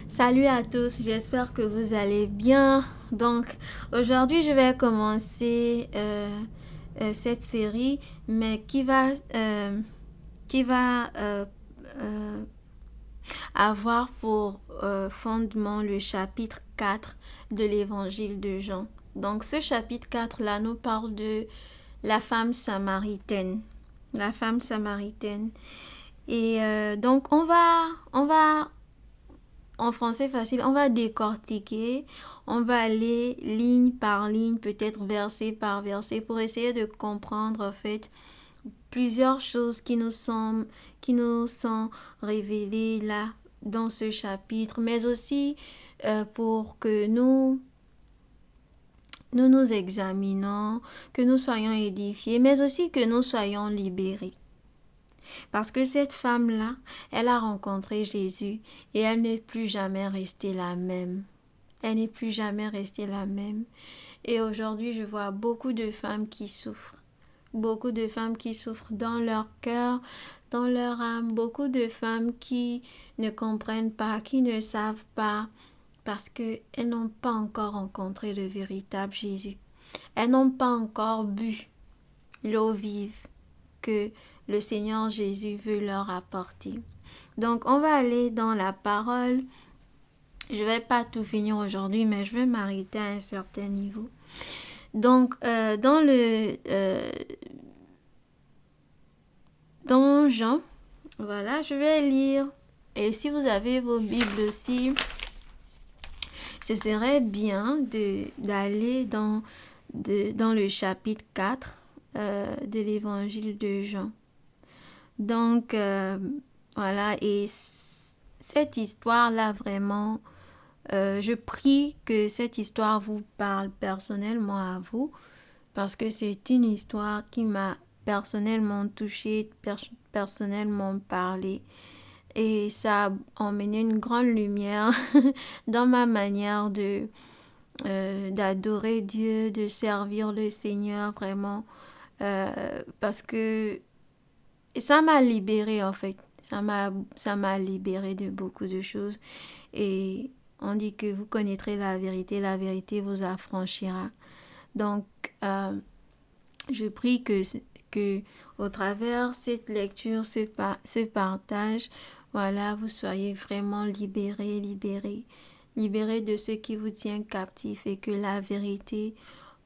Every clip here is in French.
Salut à tous, j'espère que vous allez bien. Donc, aujourd'hui, je vais commencer cette série, mais qui va euh, avoir pour fondement le chapitre 4 de l'évangile de Jean. Donc, ce chapitre 4-là nous parle de la femme samaritaine. La femme samaritaine. Et donc, on va en français facile, on va décortiquer, on va aller ligne par ligne, peut-être verset par verset, pour essayer de comprendre en fait plusieurs choses qui nous sont révélées là dans ce chapitre, mais aussi pour que nous examinons, que nous soyons édifiés, mais aussi que nous soyons libérés. Parce que cette femme-là, elle a rencontré Jésus et elle n'est plus jamais restée la même. Elle n'est plus jamais restée la même. Et aujourd'hui, je vois beaucoup de femmes qui souffrent. Beaucoup de femmes qui souffrent dans leur cœur, dans leur âme. Beaucoup de femmes qui ne comprennent pas, qui ne savent pas, parce qu'elles n'ont pas encore rencontré le véritable Jésus. Elles n'ont pas encore bu l'eau vive que le Seigneur Jésus veut leur apporter. Donc, on va aller dans la parole. Je ne vais pas tout finir aujourd'hui, mais je vais m'arrêter à un certain niveau. Donc, dans Jean, voilà, je vais lire. Et si vous avez vos Bibles aussi, ce serait bien d'aller dans le chapitre 4 de l'évangile de Jean. Donc, voilà, et cette histoire-là, vraiment, je prie que cette histoire vous parle personnellement à vous, parce que c'est une histoire qui m'a personnellement touchée, personnellement parlé, et ça a emmené une grande lumière dans ma manière d'adorer Dieu, de servir le Seigneur, vraiment, parce que ça m'a libérée en fait. Ça m'a libérée de beaucoup de choses. Et on dit que vous connaîtrez la vérité vous affranchira. Donc, je prie que au travers cette lecture, ce partage, voilà, vous soyez vraiment libérés de ce qui vous tient captif et que la vérité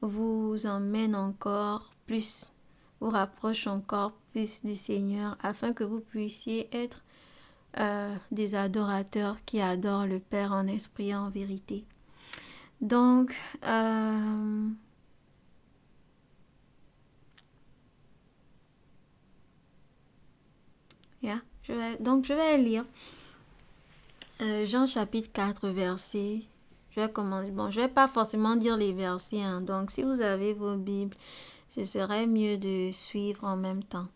vous emmène encore plus, vous rapproche encore plus du Seigneur afin que vous puissiez être des adorateurs qui adorent le Père en esprit et en vérité. Donc, je vais lire Jean chapitre 4 verset. Je vais commencer. Bon, je vais pas forcément dire les versets. Hein. Donc, si vous avez vos Bibles, ce serait mieux de suivre en même temps.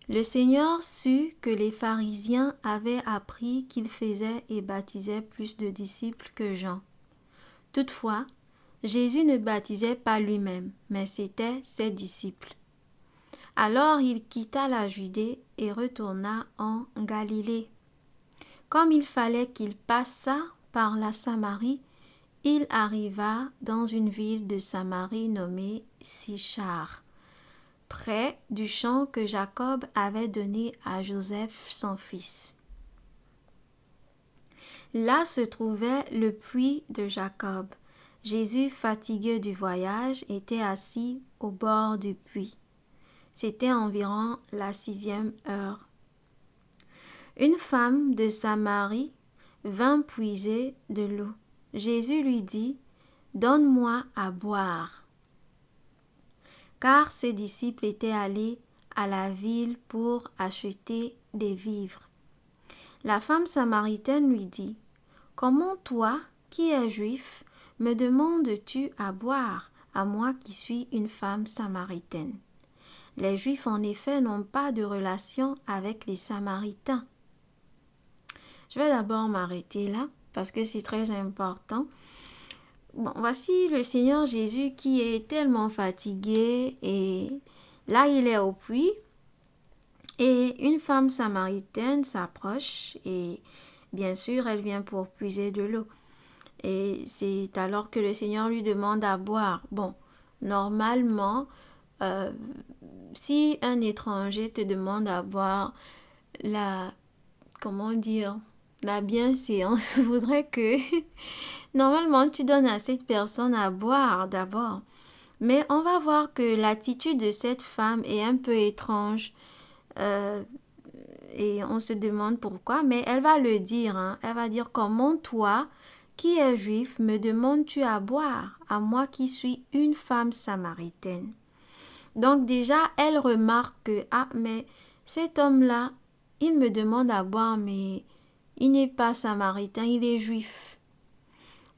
Le Seigneur sut que les pharisiens avaient appris qu'il faisait et baptisait plus de disciples que Jean. Toutefois, Jésus ne baptisait pas lui-même, mais c'étaient ses disciples. Alors il quitta la Judée et retourna en Galilée. Comme il fallait qu'il passât par la Samarie, il arriva dans une ville de Samarie nommée Sichar, près du champ que Jacob avait donné à Joseph son fils. Là se trouvait le puits de Jacob. Jésus, fatigué du voyage, était assis au bord du puits. C'était environ la 6e heure. Une femme de Samarie vint puiser de l'eau. Jésus lui dit, « Donne-moi à boire. » Car ses disciples étaient allés à la ville pour acheter des vivres. La femme samaritaine lui dit, « Comment toi, qui es juif, me demandes-tu à boire, à moi qui suis une femme samaritaine? » Les Juifs, en effet, n'ont pas de relation avec les Samaritains. Je vais d'abord m'arrêter là, parce que c'est très important. Bon, voici le Seigneur Jésus qui est tellement fatigué, et là, il est au puits, et une femme samaritaine s'approche, et Bien sûr, elle vient pour puiser de l'eau. Et c'est alors que le Seigneur lui demande à boire. Bon, normalement, euh, si un étranger te demande à boire, la, comment dire, la bienséance voudrait que normalement tu donnes à cette personne à boire d'abord. Mais on va voir que l'attitude de cette femme est un peu étrange. Euh, et on se demande pourquoi, mais elle va le dire. Hein. Elle va dire comment toi, qui es juif, me demandes-tu à boire, à moi qui suis une femme samaritaine. Donc déjà, elle remarque que, ah, mais cet homme-là, il me demande à boire, mais il n'est pas samaritain, il est juif.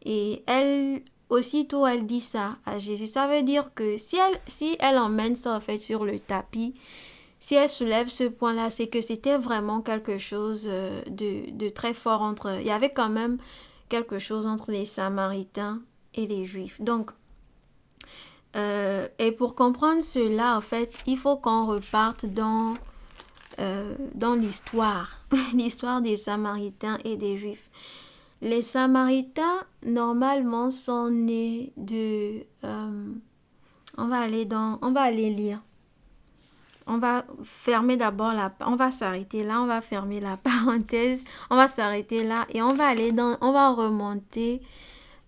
Et elle, aussitôt, elle dit ça à Jésus. Ça veut dire que si elle emmène ça, en fait, sur le tapis, si elle soulève ce point-là, c'est que c'était vraiment quelque chose de très fort entre... Il y avait quand même quelque chose entre les Samaritains et les Juifs. Donc, et pour comprendre cela, en fait, il faut qu'on reparte dans l'histoire, l'histoire des Samaritains et des Juifs. Les Samaritains, normalement, sont nés de... on va aller lire. On va fermer d'abord on va s'arrêter là, on va fermer la parenthèse, on va s'arrêter là et on va remonter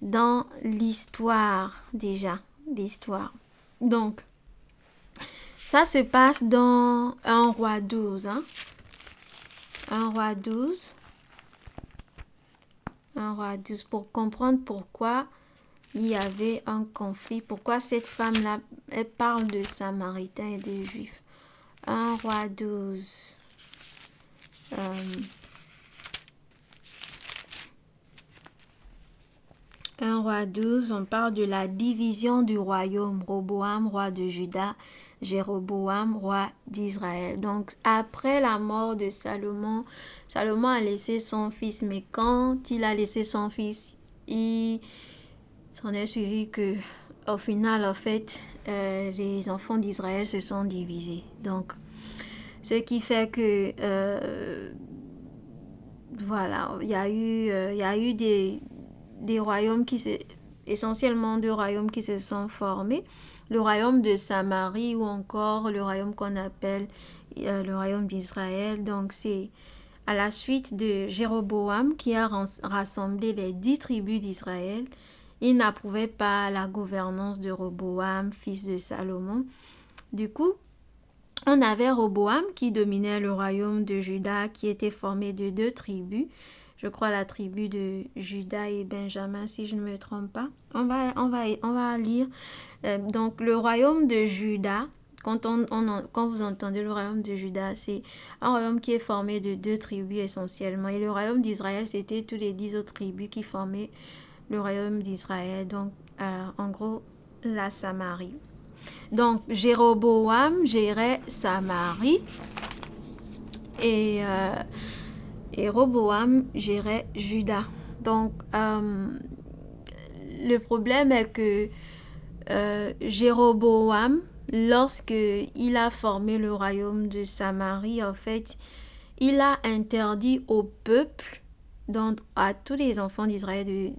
dans l'histoire déjà, l'histoire. Donc, ça se passe dans 1 roi 12, hein. 1 roi 12. 1 roi 12 pour comprendre pourquoi il y avait un conflit, pourquoi cette femme-là, elle parle de Samaritains et de Juifs. 1 roi 12. 1 roi 12, on parle de la division du royaume. Roboam, roi de Juda, Jéroboam, roi d'Israël. Donc, après la mort de Salomon, Salomon a laissé son fils, mais quand il a laissé son fils, il s'en est suivi que, au final, en fait, les enfants d'Israël se sont divisés. Donc, ce qui fait que, voilà, il y a eu des royaumes essentiellement deux royaumes qui se sont formés. Le royaume de Samarie ou encore le royaume qu'on appelle le royaume d'Israël. Donc, c'est à la suite de Jéroboam qui a rassemblé les 10 tribus d'Israël. Il n'approuvait pas la gouvernance de Roboam, fils de Salomon. Du coup, on avait Roboam qui dominait le royaume de Juda qui était formé de 2 tribus. Je crois la tribu de Juda et Benjamin, si je ne me trompe pas. On va lire. Donc, le royaume de Juda, quand vous entendez le royaume de Juda, c'est un royaume qui est formé de 2 tribus essentiellement. Et le royaume d'Israël, c'était tous les 10 autres tribus qui formaient le royaume d'Israël. Donc, en gros, la Samarie. Donc, Jéroboam gérait Samarie et Roboam gérait Juda. Donc, le problème est que Jéroboam, lorsqu'il a formé le royaume de Samarie, en fait, il a interdit au peuple, donc à tous les enfants d'Israël,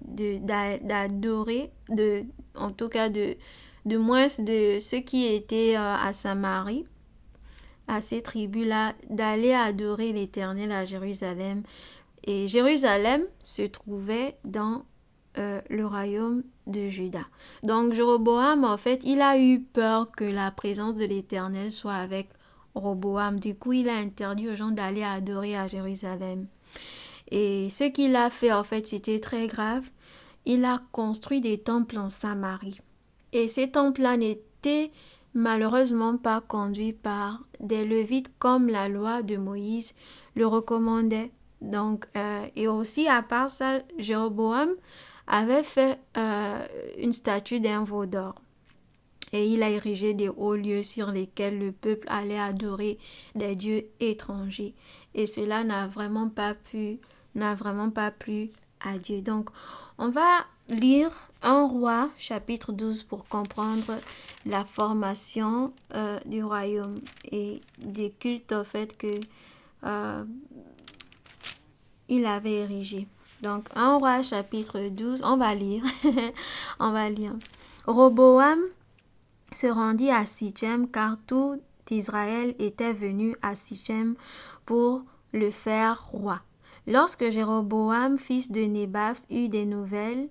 d'adorer, en tout cas de moins de ceux qui étaient à Samarie, à ces tribus-là, d'aller adorer l'Éternel à Jérusalem. Et Jérusalem se trouvait dans le royaume de Juda. Donc Jéroboam, en fait, il a eu peur que la présence de l'Éternel soit avec Roboam. Du coup, il a interdit aux gens d'aller adorer à Jérusalem. Et ce qu'il a fait, en fait, c'était très grave. Il a construit des temples en Samarie. Et ces temples-là n'étaient malheureusement pas conduits par des Lévites comme la loi de Moïse le recommandait. Donc, et aussi, à part ça, Jéroboam avait fait une statue d'un veau d'or. Et il a érigé des hauts lieux sur lesquels le peuple allait adorer des dieux étrangers. Et cela n'a vraiment pas plu à Dieu. Donc, on va lire 1 roi, chapitre 12, pour comprendre la formation du royaume et des cultes, en fait, que il avait érigé. Donc, 1 Roi chapitre 12, on va lire. On va lire. Roboam se rendit à Sichem car tout Israël était venu à Sichem pour le faire roi. Lorsque Jéroboam, fils de Nébat, eut des nouvelles,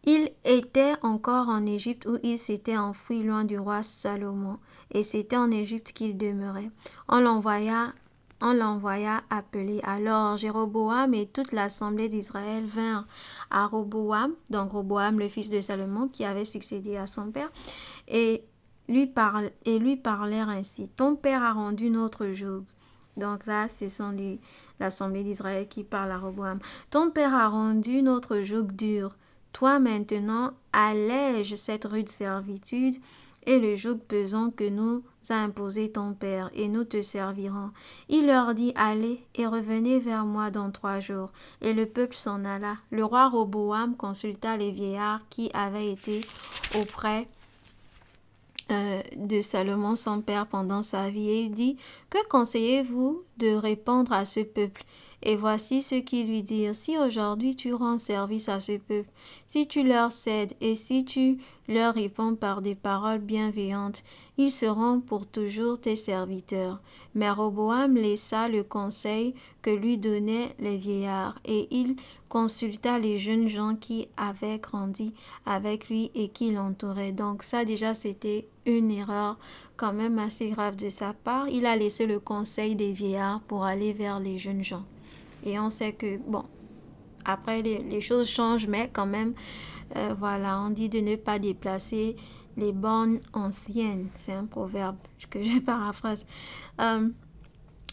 il était encore en Égypte où il s'était enfoui loin du roi Salomon, et c'était en Égypte qu'il demeurait. On l'envoya appeler. Alors Jéroboam et toute l'assemblée d'Israël vinrent à Roboam, donc Roboam le fils de Salomon qui avait succédé à son père, et lui parlèrent ainsi. Ton père a rendu notre joug. Donc là, ce sont l'assemblée d'Israël qui parle à Roboam. Ton père a rendu notre joug dur. Toi maintenant, allège cette rude servitude et le joug pesant que nous a imposé ton père, et nous te servirons. Il leur dit, allez et revenez vers moi dans 3 jours. Et le peuple s'en alla. Le roi Roboam consulta les vieillards qui avaient été auprès de Salomon son père pendant sa vie, et il dit, que conseillez-vous de répondre à ce peuple? Et voici ce qu'ils lui dirent, si aujourd'hui tu rends service à ce peuple, si tu leur cèdes et si tu leur réponds par des paroles bienveillantes, ils seront pour toujours tes serviteurs. Mais Roboam laissa le conseil que lui donnaient les vieillards, et il consulta les jeunes gens qui avaient grandi avec lui et qui l'entouraient. Donc ça déjà c'était une erreur quand même assez grave de sa part. Il a laissé le conseil des vieillards pour aller vers les jeunes gens. Et on sait que, bon, après les choses changent, mais quand même, voilà, on dit de ne pas déplacer les bornes anciennes. C'est un proverbe que je paraphrase.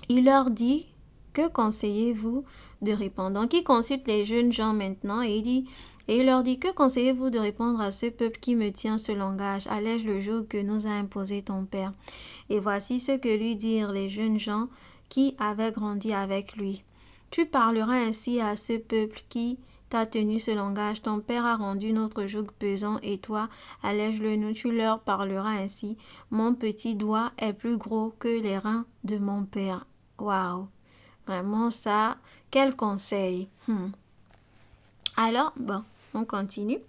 Il leur dit, que conseillez-vous de répondre? Donc, il consulte les jeunes gens maintenant et il leur dit, que conseillez-vous de répondre à ce peuple qui me tient ce langage? Allège le joug que nous a imposé ton père. Et voici ce que lui dirent les jeunes gens qui avaient grandi avec lui. Tu parleras ainsi à ce peuple qui t'a tenu ce langage. Ton père a rendu notre joug pesant et toi, allège-le nous. Tu leur parleras ainsi. Mon petit doigt est plus gros que les reins de mon père. Waouh! Vraiment ça, quel conseil! Alors, bon, on continue.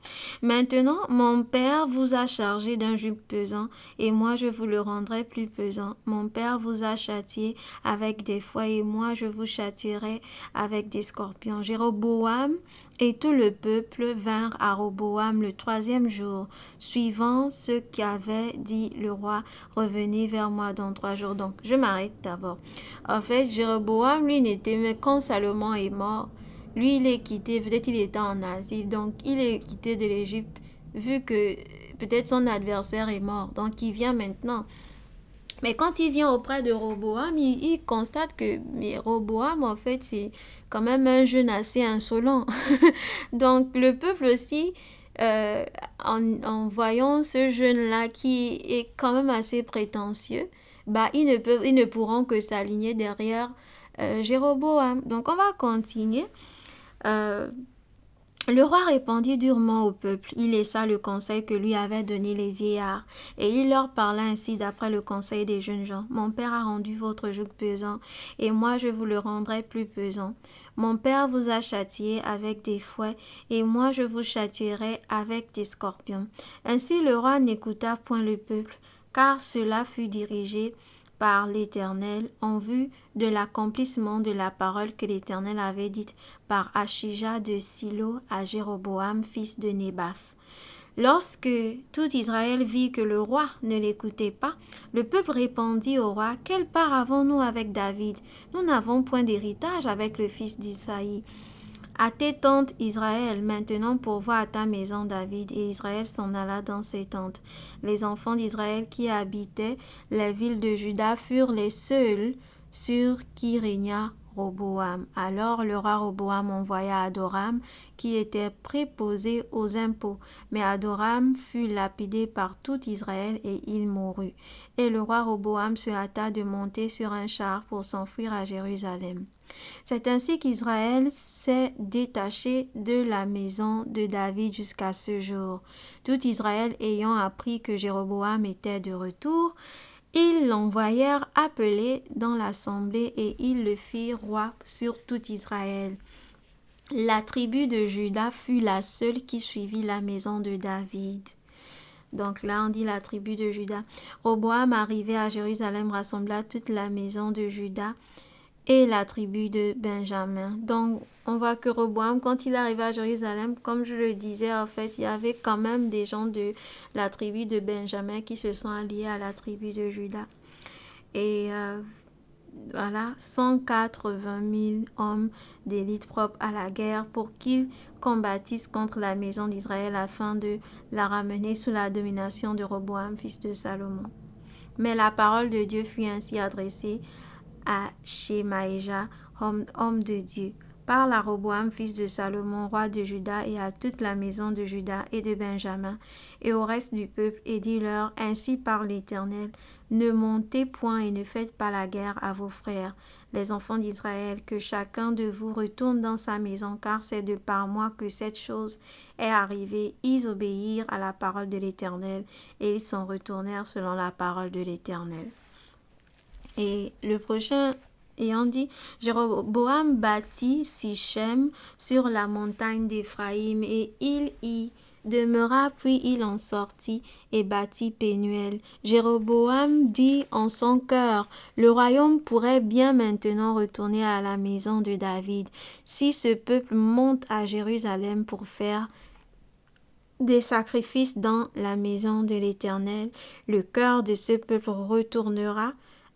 Maintenant, mon père vous a chargé d'un joug pesant, et moi je vous le rendrai plus pesant. Mon père vous a châtié avec des fouets, et moi je vous châtierai avec des scorpions. Jéroboam et tout le peuple vinrent à Roboam le 3e jour, suivant ce qu'avait dit le roi. Revenez vers moi dans 3 jours. Donc, je m'arrête d'abord. En fait, Jéroboam, lui, n'était mais quand Salomon est mort. Lui, il est quitté, peut-être il était en Asie, donc il est quitté de l'Égypte, vu que peut-être son adversaire est mort. Donc il vient maintenant. Mais quand il vient auprès de Roboam, il constate que mais Roboam, en fait, c'est quand même un jeune assez insolent. Donc le peuple aussi, en voyant ce jeune-là qui est quand même assez prétentieux, bah, ils ne pourront que s'aligner derrière Jéroboam. Donc on va continuer. Le roi répondit durement au peuple. Il laissa le conseil que lui avaient donné les vieillards, et il leur parla ainsi d'après le conseil des jeunes gens. Mon père a rendu votre joug pesant, et moi je vous le rendrai plus pesant. Mon père vous a châtié avec des fouets, et moi je vous châtierai avec des scorpions. Ainsi le roi n'écouta point le peuple, car cela fut dirigé par l'Éternel en vue de l'accomplissement de la parole que l'Éternel avait dite par Achija de Silo à Jéroboam, fils de Nébat. Lorsque tout Israël vit que le roi ne l'écoutait pas, le peuple répondit au roi, « Quelle part avons-nous avec David? Nous n'avons point d'héritage avec le fils d'Isaïe. » À tes tentes, Israël, maintenant pourvois à ta maison, David. Et Israël s'en alla dans ses tentes. Les enfants d'Israël qui habitaient les villes de Juda furent les seuls sur qui régna Roboam. Alors le roi Roboam envoya Adoram, qui était préposé aux impôts. Mais Adoram fut lapidé par tout Israël et il mourut. Et le roi Roboam se hâta de monter sur un char pour s'enfuir à Jérusalem. C'est ainsi qu'Israël s'est détaché de la maison de David jusqu'à ce jour. Tout Israël ayant appris que Jéroboam était de retour, ils l'envoyèrent appeler dans l'assemblée et ils le firent roi sur tout Israël. La tribu de Juda fut la seule qui suivit la maison de David. Donc là, on dit la tribu de Juda. Roboam, arrivé à Jérusalem, rassembla toute la maison de Juda et la tribu de Benjamin. Donc, on voit que Roboam, quand il arrivait à Jérusalem, comme je le disais, en fait, il y avait quand même des gens de la tribu de Benjamin qui se sont alliés à la tribu de Juda. Et voilà, 180 000 hommes d'élite propres à la guerre pour qu'ils combattissent contre la maison d'Israël afin de la ramener sous la domination de Roboam, fils de Salomon. Mais la parole de Dieu fut ainsi adressée à Shemaïja, homme de Dieu. Parle à Roboam, fils de Salomon, roi de Juda, et à toute la maison de Juda et de Benjamin, et au reste du peuple, et dis-leur, ainsi parle l'Éternel, ne montez point et ne faites pas la guerre à vos frères, les enfants d'Israël, que chacun de vous retourne dans sa maison, car c'est de par moi que cette chose est arrivée. Ils obéirent à la parole de l'Éternel, et ils s'en retournèrent selon la parole de l'Éternel. Et le prochain ayant dit, Jéroboam bâtit Sichem sur la montagne d'Éphraïm, et il y demeura, puis il en sortit et bâtit Pénuel. Jéroboam dit en son cœur, le royaume pourrait bien maintenant retourner à la maison de David, si ce peuple monte à Jérusalem pour faire des sacrifices dans la maison de l'Éternel. Le cœur de ce peuple retournera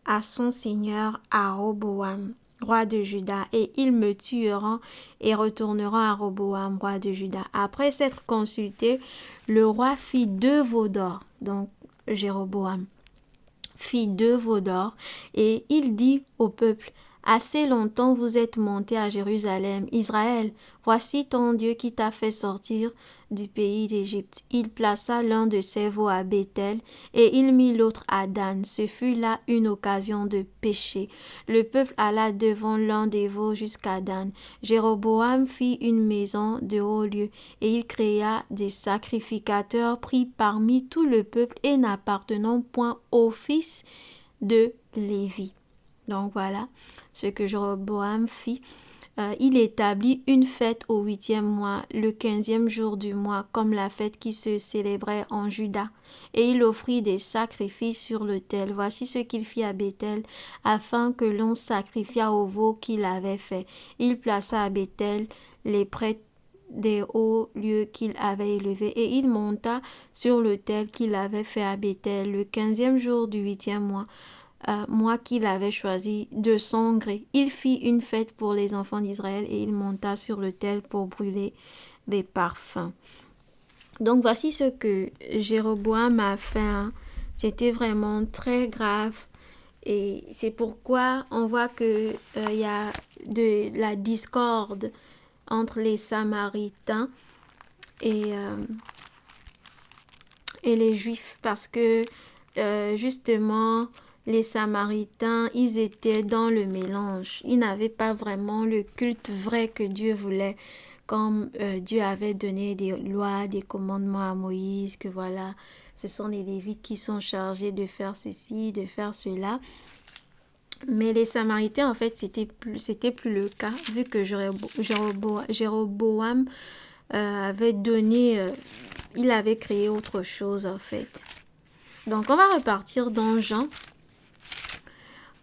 à son seigneur à Roboam, roi de Juda, et ils me tueront et retourneront à Roboam, roi de Juda. Après s'être consulté, le roi fit 2 veaux d'or, donc Jéroboam fit 2 veaux d'or, et il dit au peuple, assez longtemps vous êtes monté à Jérusalem, Israël, voici ton Dieu qui t'a fait sortir du pays d'Égypte. Il plaça l'un de ses veaux à Béthel et il mit l'autre à Dan. Ce fut là une occasion de péché. Le peuple alla devant l'un des veaux jusqu'à Dan. Jéroboam fit une maison de haut lieu et il créa des sacrificateurs pris parmi tout le peuple et n'appartenant point au fils de Lévi. Donc voilà ce que Jéroboam fit. Il établit une fête au 8e mois, le 15e jour du mois, comme la fête qui se célébrait en Juda. Et il offrit des sacrifices sur l'autel. Voici ce qu'il fit à Béthel, afin que l'on sacrifiât au veau qu'il avait fait. Il plaça à Béthel les prêtres des hauts lieux qu'il avait élevés, et il monta sur l'autel qu'il avait fait à Béthel le 15e jour du 8e mois qu'il avait choisi de son gré. Il fit une fête pour les enfants d'Israël et il monta sur l'autel pour brûler des parfums. Donc voici ce que Jéroboam a fait. C'était vraiment très grave et c'est pourquoi on voit que y a de la discorde entre les Samaritains et les Juifs, parce que justement les Samaritains, ils étaient dans le mélange. Ils n'avaient pas vraiment le culte vrai que Dieu voulait, comme Dieu avait donné des lois, des commandements à Moïse, que voilà, ce sont les Lévites qui sont chargés de faire ceci, de faire cela. Mais les Samaritains, en fait, c'était plus le cas, vu que Jéroboam avait donné, il avait créé autre chose, en fait. Donc, on va repartir dans Jean.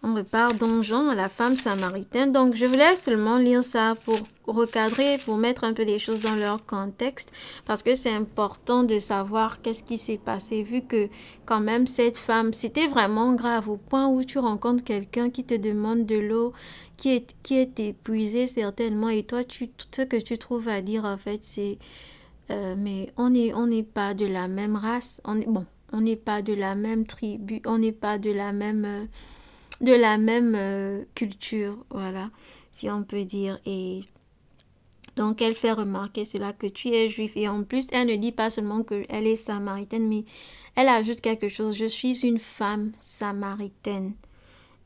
On repart dans Jean, la femme samaritaine. Donc, je voulais seulement lire ça pour recadrer, pour mettre un peu les choses dans leur contexte, parce que c'est important de savoir qu'est-ce qui s'est passé, vu que quand même cette femme, c'était vraiment grave au point où tu rencontres quelqu'un qui te demande de l'eau, qui est épuisé certainement, et toi, tout ce que tu trouves à dire, en fait, c'est mais on n'est pas de la même race, on n'est pas de la même tribu, on n'est pas de la même culture, voilà, si on peut dire. Et donc, elle fait remarquer cela, que tu es juif. Et en plus, elle ne dit pas seulement qu'elle est samaritaine, mais elle ajoute quelque chose. Je suis une femme samaritaine.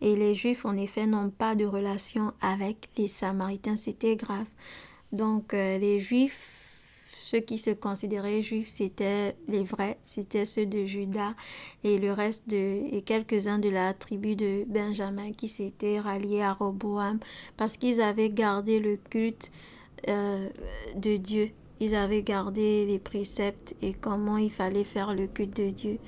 Et les juifs, en effet, n'ont pas de relation avec les samaritains. C'était grave. Donc, les juifs, ceux qui se considéraient juifs, c'était les vrais, c'était ceux de Juda et le reste et quelques-uns de la tribu de Benjamin qui s'étaient ralliés à Roboam parce qu'ils avaient gardé le culte de Dieu. Ils avaient gardé les préceptes et comment il fallait faire le culte de Dieu.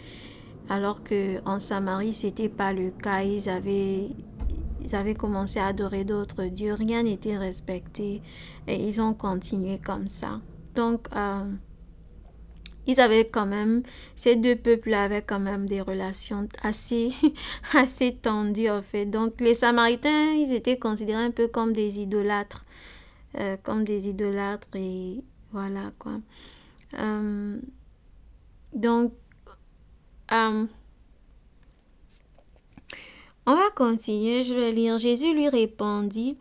Alors qu'en Samarie, c'était pas le cas. Ils avaient commencé à adorer d'autres dieux. Rien n'était respecté. Et ils ont continué comme ça. Donc, ils avaient quand même, ces deux peuples avaient quand même des relations assez, assez tendues en fait. Donc, les Samaritains, ils étaient considérés un peu comme des idolâtres. Et voilà quoi. Donc, euh, on va continuer, je vais lire. Jésus lui répondit,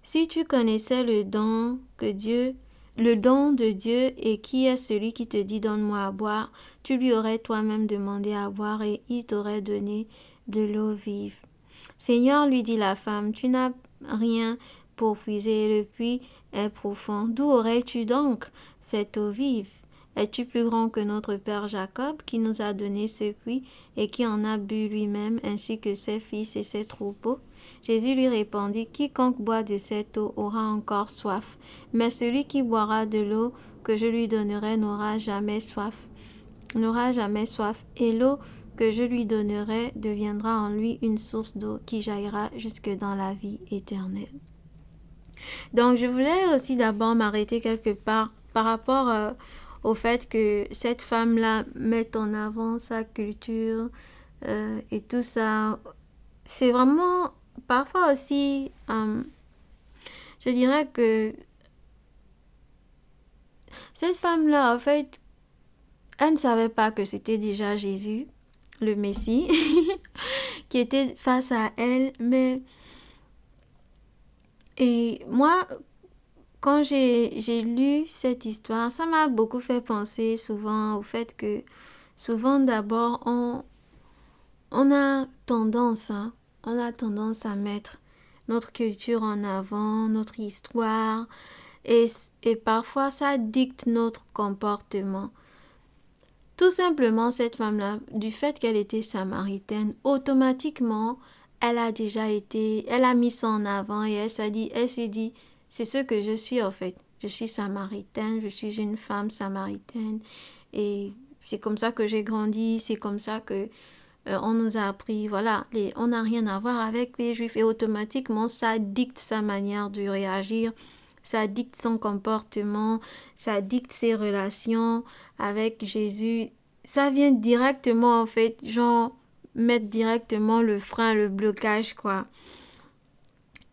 si tu connaissais le don de Dieu et qui est celui qui te dit donne-moi à boire, tu lui aurais toi-même demandé à boire et il t'aurait donné de l'eau vive. Seigneur, lui dit la femme, tu n'as rien pour puiser et le puits est profond. D'où aurais-tu donc cette eau vive? Es-tu plus grand que notre père Jacob qui nous a donné ce puits et qui en a bu lui-même ainsi que ses fils et ses troupeaux? Jésus lui répondit, quiconque boit de cette eau aura encore soif, mais celui qui boira de l'eau que je lui donnerai n'aura jamais soif. Et l'eau que je lui donnerai deviendra en lui une source d'eau qui jaillira jusque dans la vie éternelle. Donc, je voulais aussi d'abord m'arrêter quelque part par rapport au fait que cette femme-là mette en avant sa culture et tout ça. C'est vraiment parfois aussi, je dirais que cette femme-là, en fait, elle ne savait pas que c'était déjà Jésus, le Messie, qui était face à elle. Et moi, quand j'ai lu cette histoire, ça m'a beaucoup fait penser souvent au fait que souvent d'abord, on a tendance à mettre notre culture en avant, notre histoire, et parfois ça dicte notre comportement. Tout simplement, cette femme-là, du fait qu'elle était samaritaine, automatiquement, elle a mis ça en avant et elle s'est dit, c'est ce que je suis en fait. Je suis samaritaine, je suis une femme samaritaine et c'est comme ça que j'ai grandi, c'est comme ça que on nous a appris, voilà, on n'a rien à voir avec les Juifs et automatiquement, ça dicte sa manière de réagir, ça dicte son comportement, ça dicte ses relations avec Jésus. Ça vient directement, en fait, genre, mettre directement le frein, le blocage, quoi.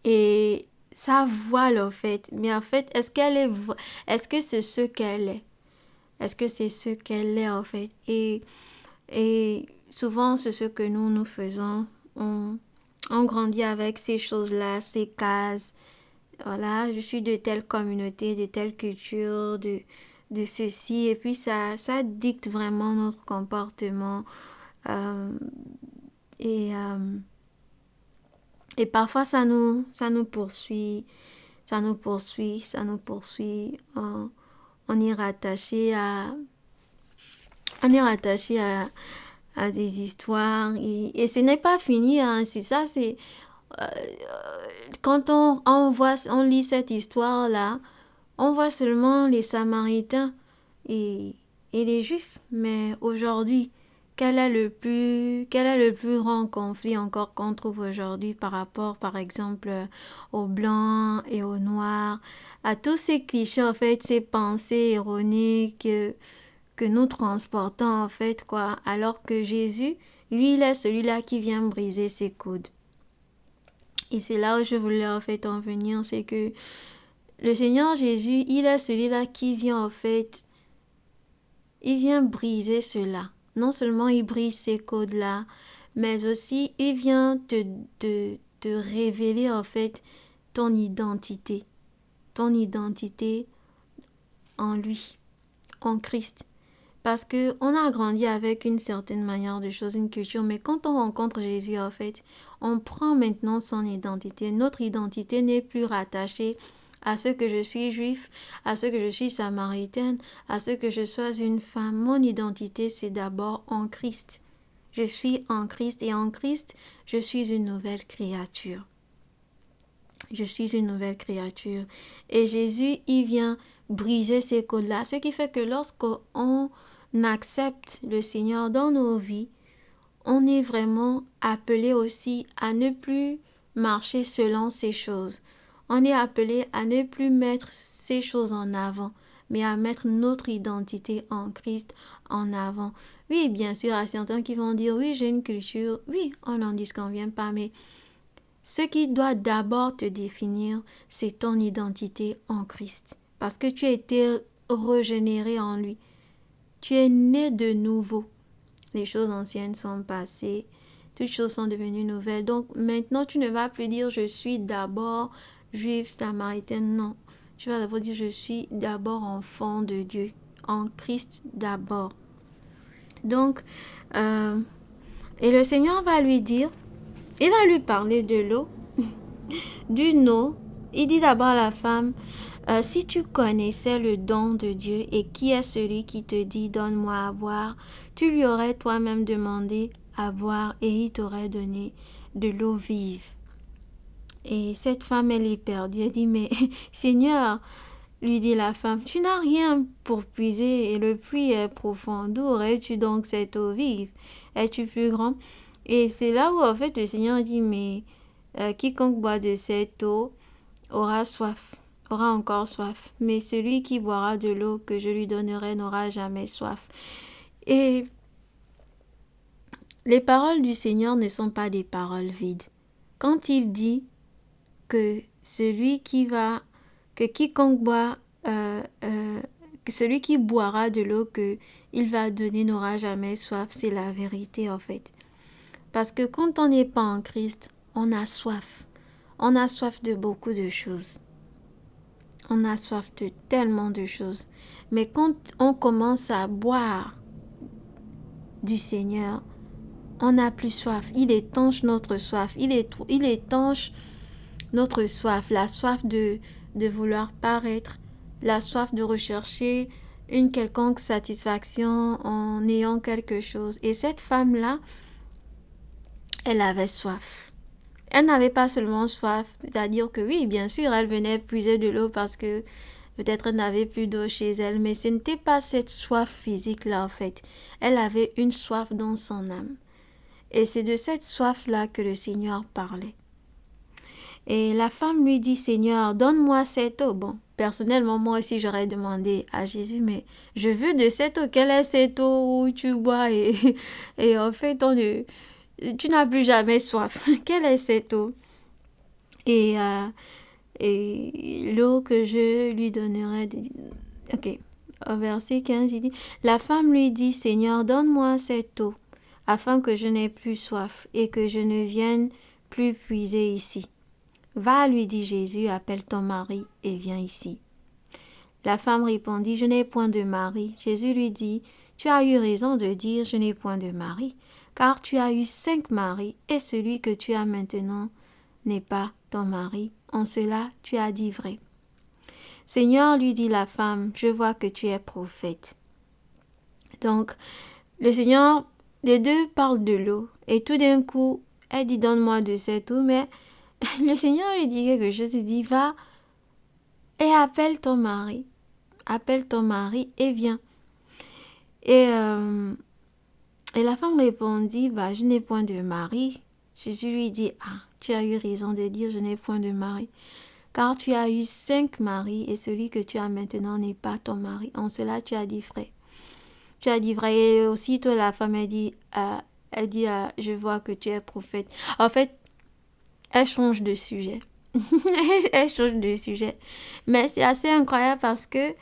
Et ça voile, en fait. Mais en fait, est-ce que c'est ce qu'elle est? Est-ce que c'est ce qu'elle est, en fait? Et souvent, c'est ce que nous faisons. On grandit avec ces choses-là, ces cases. Voilà, je suis de telle communauté, de telle culture, de ceci. Et puis, ça dicte vraiment notre comportement. Euh, et, euh, et parfois, ça nous poursuit. On est rattaché à des histoires et ce n'est pas fini, hein. C'est ça, euh, quand on lit cette histoire-là, on voit seulement les Samaritains et, et les Juifs. Mais aujourd'hui, quel est le plus grand conflit encore qu'on trouve aujourd'hui par rapport, par exemple, aux Blancs et aux Noirs, à tous ces clichés, en fait, ces pensées ironiques que nous transportons, en fait, quoi, alors que Jésus, lui, il est celui-là qui vient briser ces codes. Et c'est là où je voulais en fait en venir, c'est que le Seigneur Jésus, il est celui-là qui vient en fait, il vient briser cela. Non seulement il brise ces codes-là, mais aussi il vient te révéler en fait ton identité en lui, en Christ. Parce qu'on a grandi avec une certaine manière de choses, une culture, mais quand on rencontre Jésus, en fait, on prend maintenant son identité. Notre identité n'est plus rattachée à ce que je suis juif, à ce que je suis samaritaine, à ce que je sois une femme. Mon identité, c'est d'abord en Christ. Je suis en Christ et en Christ, je suis une nouvelle créature. Je suis une nouvelle créature. Et Jésus, il vient briser ces codes-là. Ce qui fait que lorsqu'on accepte le Seigneur dans nos vies, on est vraiment appelé aussi à ne plus marcher selon ces choses. On est appelé à ne plus mettre ces choses en avant, mais à mettre notre identité en Christ en avant. Oui, bien sûr, il y a certains qui vont dire, oui, j'ai une culture, oui, on n'en disconvient pas, mais ce qui doit d'abord te définir, c'est ton identité en Christ. Parce que tu as été régénéré en lui. Tu es né de nouveau. Les choses anciennes sont passées. Toutes choses sont devenues nouvelles. Donc maintenant, tu ne vas plus dire je suis d'abord juif, samaritaine. Non. Tu vas d'abord dire je suis d'abord enfant de Dieu. En Christ d'abord. Donc, et le Seigneur va lui dire, il va lui parler de l'eau, d'une eau. Il dit d'abord à la femme, si tu connaissais le don de Dieu et qui est celui qui te dit donne-moi à boire, tu lui aurais toi-même demandé à boire et il t'aurait donné de l'eau vive. Et cette femme, elle est perdue. Elle dit, mais Seigneur, lui dit la femme, tu n'as rien pour puiser et le puits est profond. D'où aurais-tu donc cette eau vive? Es-tu plus grand? Et c'est là où en fait le Seigneur dit, mais quiconque boit de cette eau aura soif, aura encore soif. Mais celui qui boira de l'eau que je lui donnerai n'aura jamais soif. Et les paroles du Seigneur ne sont pas des paroles vides. Quand il dit que quiconque boit, que celui qui boira de l'eau que il va donner n'aura jamais soif, c'est la vérité en fait. Parce que quand on n'est pas en Christ, on a soif. On a soif de beaucoup de choses. On a soif de tellement de choses. Mais quand on commence à boire du Seigneur, on n'a plus soif. Il étanche notre soif. Il étanche notre soif. La soif de vouloir paraître. La soif de rechercher une quelconque satisfaction en ayant quelque chose. Et cette femme-là, elle avait soif. Elle n'avait pas seulement soif, c'est-à-dire que oui, bien sûr, elle venait puiser de l'eau parce que peut-être elle n'avait plus d'eau chez elle, mais ce n'était pas cette soif physique-là en fait. Elle avait une soif dans son âme. Et c'est de cette soif-là que le Seigneur parlait. Et la femme lui dit, Seigneur, donne-moi cette eau. Bon, personnellement, moi aussi, j'aurais demandé à Jésus, mais je veux de cette eau. Quelle est cette eau où tu bois et en fait, tu n'as plus jamais soif. Quelle est cette eau? Et l'eau que je lui donnerai. Ok. Au verset 15, il dit, la femme lui dit, Seigneur, donne-moi cette eau, afin que je n'ai plus soif et que je ne vienne plus puiser ici. Va, lui dit Jésus, appelle ton mari et viens ici. La femme répondit, je n'ai point de mari. Jésus lui dit, tu as eu raison de dire, je n'ai point de mari, car tu as eu 5 maris, et celui que tu as maintenant n'est pas ton mari. En cela, tu as dit vrai. Seigneur, lui dit la femme, je vois que tu es prophète. Donc, le Seigneur, les deux parlent de l'eau, et tout d'un coup, elle dit, donne-moi de cette eau, mais le Seigneur lui dit quelque chose, il dit, va et appelle ton mari et viens. Et la femme répondit, je n'ai point de mari. Jésus lui dit, tu as eu raison de dire, je n'ai point de mari, car tu as eu 5 maris et celui que tu as maintenant n'est pas ton mari. En cela, tu as dit vrai. Tu as dit vrai. Et aussitôt, la femme, elle dit, je vois que tu es prophète. En fait, elle change de sujet. Elle change de sujet. Mais c'est assez incroyable parce que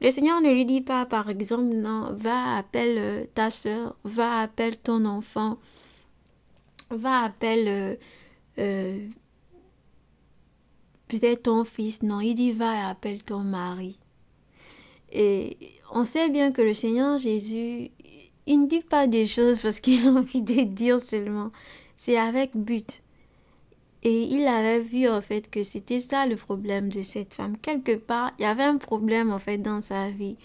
le Seigneur ne lui dit pas, par exemple, non, va, appelle ta soeur, va, appelle ton enfant, va, appelle peut-être ton fils. Non, il dit, va et appelle ton mari. Et on sait bien que le Seigneur Jésus, il ne dit pas des choses parce qu'il a envie de dire seulement. C'est avec but. Et il avait vu en fait que c'était ça le problème de cette femme. Quelque part, il y avait un problème en fait dans sa vie.